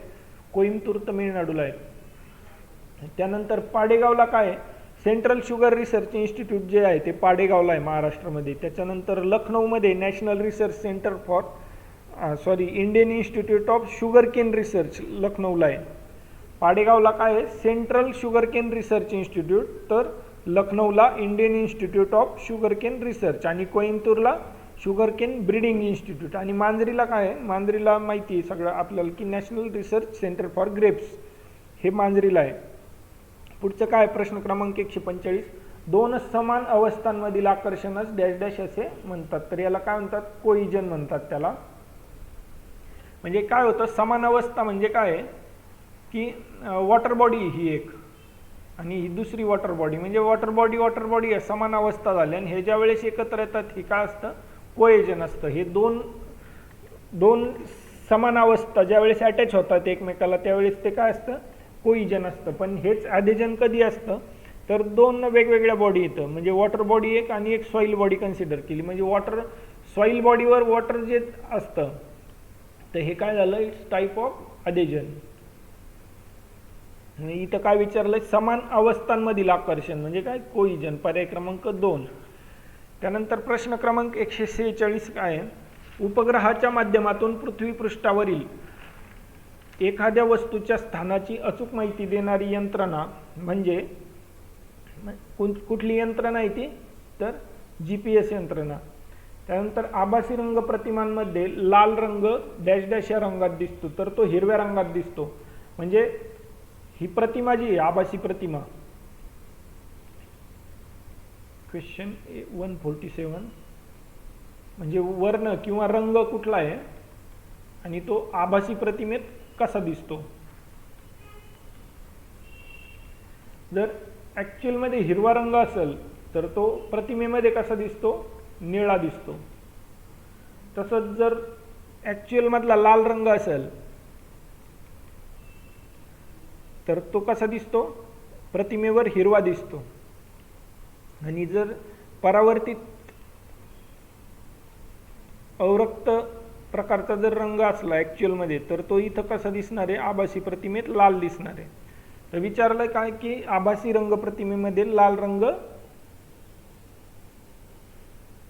कोइंबतूर तामिळनाडूला आहे. त्यानंतर पाडेगावला काय आहे, सेंट्रल शुगर रिसर्च इन्स्टिट्यूट जे आहे ते पाडेगावला आहे महाराष्ट्रामध्ये. त्याच्यानंतर लखनौमध्ये national research centre for Indian institute of sugarcane research लखनौला आहे. पाडेगावला काय आहे, सेंट्रल शुगरकेन रिसर्च इन्स्टिट्यूट, तर लखनौला Indian institute of sugarcane research आणि कोइंबतूरला शुगरकेन ब्रीडिंग इन्स्टिट्यूट. आणि मांजरीला काय आहे, मांजरीला माहिती आहे सगळं आपल्याला की national research centre for grapes, हे मांजरीला आहे. पुढचं काय प्रश्न क्रमांक 145, दोन समान अवस्थांमधील आकर्षणास डॅश डॅश असे म्हणतात. तर याला काय म्हणतात, कोइजन म्हणतात त्याला. म्हणजे काय होतं, समान अवस्था म्हणजे काय आहे की वॉटर बॉडी ही एक आणि ही दुसरी वॉटर बॉडी, म्हणजे वॉटर बॉडी समान अवस्था झाल्या आणि हे ज्या वेळेस एकत्र येतात हे काय असतं, कोएजन असतं. हे दोन समान अवस्था ज्या वेळेस अटॅच होतात एकमेकाला त्यावेळेस ते काय असतं, कोइजन असतं. पण हेच ॲडेजन कधी असतं तर दोन वेगवेगळ्या बॉडी येतं, म्हणजे वॉटर बॉडी एक आणि एक सॉईल बॉडी कन्सिडर केली, म्हणजे सॉईल बॉडीवर वॉटर जे असतं तर हे काय झालं, इट्स टाईप ऑफ ॲडेजन. इथं काय विचारलंय, समान अवस्थांमधील आकर्षण म्हणजे काय, कोइजन, पर्याय क्रमांक 2. त्यानंतर प्रश्न क्रमांक 146 काय आहे, उपग्रहाच्या माध्यमातून पृथ्वी पृष्ठावरील एखाद्या वस्तूच्या स्थानाची अचूक माहिती देणारी यंत्रणा म्हणजे कुठली यंत्रणा आहे ती, तर GPS यंत्रणा. त्यानंतर आभासी रंग प्रतिमांमध्ये लाल रंग डॅश डॅश या रंगात दिसतो, तर तो हिरव्या रंगात दिसतो. म्हणजे ही प्रतिमा जी आहे आभासी प्रतिमा, क्वेश्चन 147, म्हणजे वर्ण किंवा रंग कुठला आहे आणि तो आभासी प्रतिमेत कसा दिसतो. जर ॲक्च्युअलमध्ये हिरवा रंग असेल तर तो प्रतिमेमध्ये कसा दिसतो, निळा दिसतो. तसंच जर ॲक्च्युअलमधला लाल रंग असेल तर तो कसा दिसतो, प्रतिमेवर हिरवा दिसतो. आणि जर परावर्तित अवरक्त प्रकारचा जर रंग असला ॲक्च्युअलमध्ये तर तो इथं कसा दिसणार आहे, आभासी प्रतिमेत लाल दिसणार आहे. तर विचारलं काय की आभासी रंग प्रतिमेमध्ये लाल रंग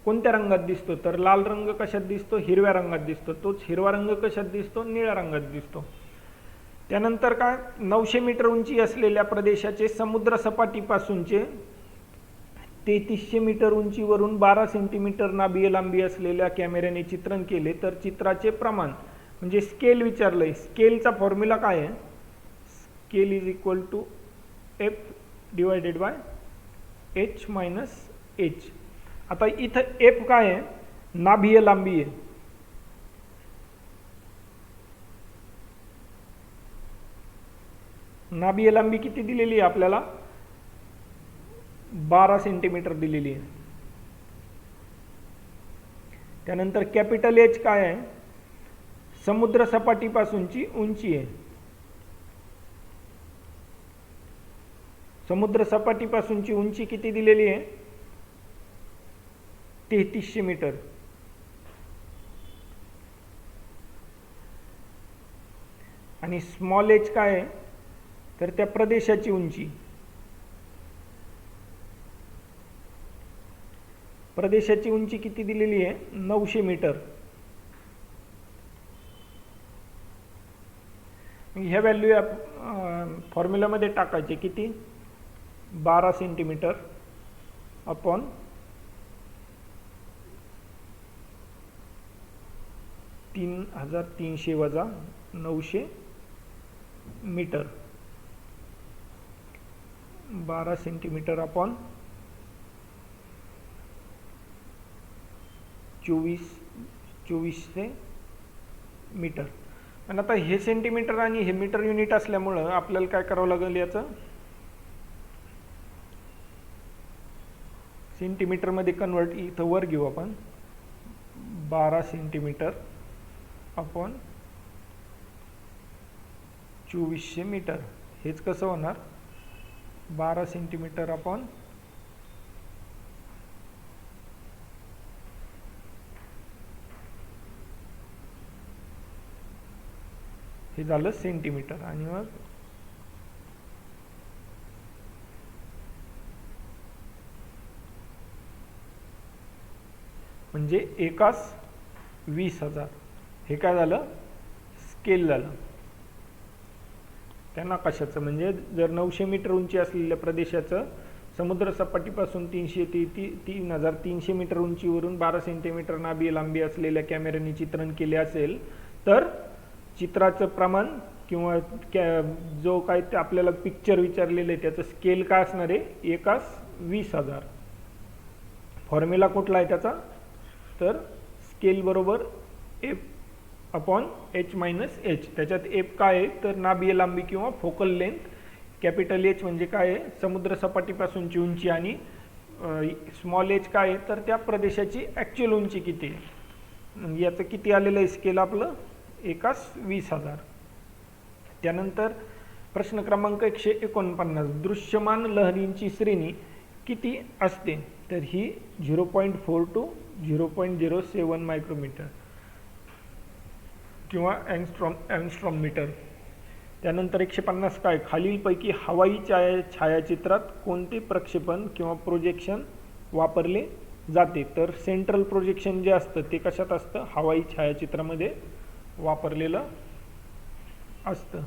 कोणत्या रंगात दिसतो, तर लाल रंग कशात दिसतो, हिरव्या रंगात दिसतो. तोच हिरवा रंग कशात दिसतो, निळ्या रंगात दिसतो. त्यानंतर काय, 900 मीटर उंची असलेल्या प्रदेशाचे समुद्र सपाटीपासूनचे 3300 मीटर उंचीवरून 12 सेंटीमीटर नाभिय लांबी असलेल्या कॅमेऱ्याने चित्रण केले तर चित्राचे प्रमाण म्हणजे स्केल विचारलंय. स्केलचा फॉर्म्युला काय आहे? Scale is equal to F divided by H minus H. आता इथं एफ काय आहे? नाभिय लांबी आहे. नाभिय लांबी किती दिलेली आहे आपल्याला? 12 सेंटीमीटर दिलेली आहे. त्यानंतर कॅपिटल एच काय आहे? समुद्र सपाटीपासूनची उंची आहे. समुद्र सपाटीपासूनची उंची किती दिलेली आहे? 3300 मीटर. आणि स्मॉल एच काय आहे? तर त्या प्रदेशाची उंची. प्रदेशाची उंची किती दिलेली आहे? 900 मीटर. ह्या व्हॅल्यू या फॉर्म्युलामध्ये टाकायचे. किती? 12 सेंटीमीटर अपॉन 3300 वजा 900 मीटर. 12 centimetre upon 2400 metre. आणि आता हे सेंटीमीटर आणि हे मीटर युनिट असल्यामुळं आपल्याला काय करावं लागेल? याचं सेंटीमीटरमध्ये कन्वर्ट इथं वर घेऊ आपण. 12 सेंटीमीटर अपॉन 2400 मीटर. हेच कसं होणार? 12 सेंटीमीटर अपॉन हे झालं सेंटीमीटर. आणि मग म्हणजे एकास 20,000. हे काय झालं? स्केल झालं. त्या नकाशाचं म्हणजे जर 900 मीटर उंची असलेल्या प्रदेशाचं समुद्र सपाटीपासून 3300 मीटर उंचीवरून 12 सेंटीमीटर नाभिय लांबी असलेल्या कॅमेऱ्याने चित्रण केले असेल तर चित्राचं प्रमाण किंवा जो काय ते आपल्याला पिक्चर विचारलेलं आहे त्याचं स्केल काय असणार आहे? एकास 20,000. फॉर्म्युला कुठला आहे त्याचा? तर स्केल बरोबर F upon H minus H. त्याच्यात एफ काय आहे? तर नाभिय लांबी किंवा फोकल लेंथ. कॅपिटल एच म्हणजे काय आहे? समुद्र सपाटीपासूनची उंची. आणि स्मॉल एच काय आहे? तर त्या प्रदेशाची ॲक्च्युअल उंची किती आहे. याचं किती आलेलं आहे स्केल आपलं? एकास 20,000. त्यानंतर प्रश्न क्रमांक 149. दृश्यमान लहरींची श्रेणी किती असते? तर ही 0.4 to 0.07 मायक्रोमीटर किंवा अँगस्ट्रॉम मीटर. त्यानंतर 150 काय? खालीलपैकी हवाई छायाचित्रात कोणते प्रक्षेपण किंवा प्रोजेक्शन वापरले जाते? तर सेंट्रल प्रोजेक्शन जे असतं ते कशात असतं? हवाई छायाचित्रामध्ये वापरलेलं असतं.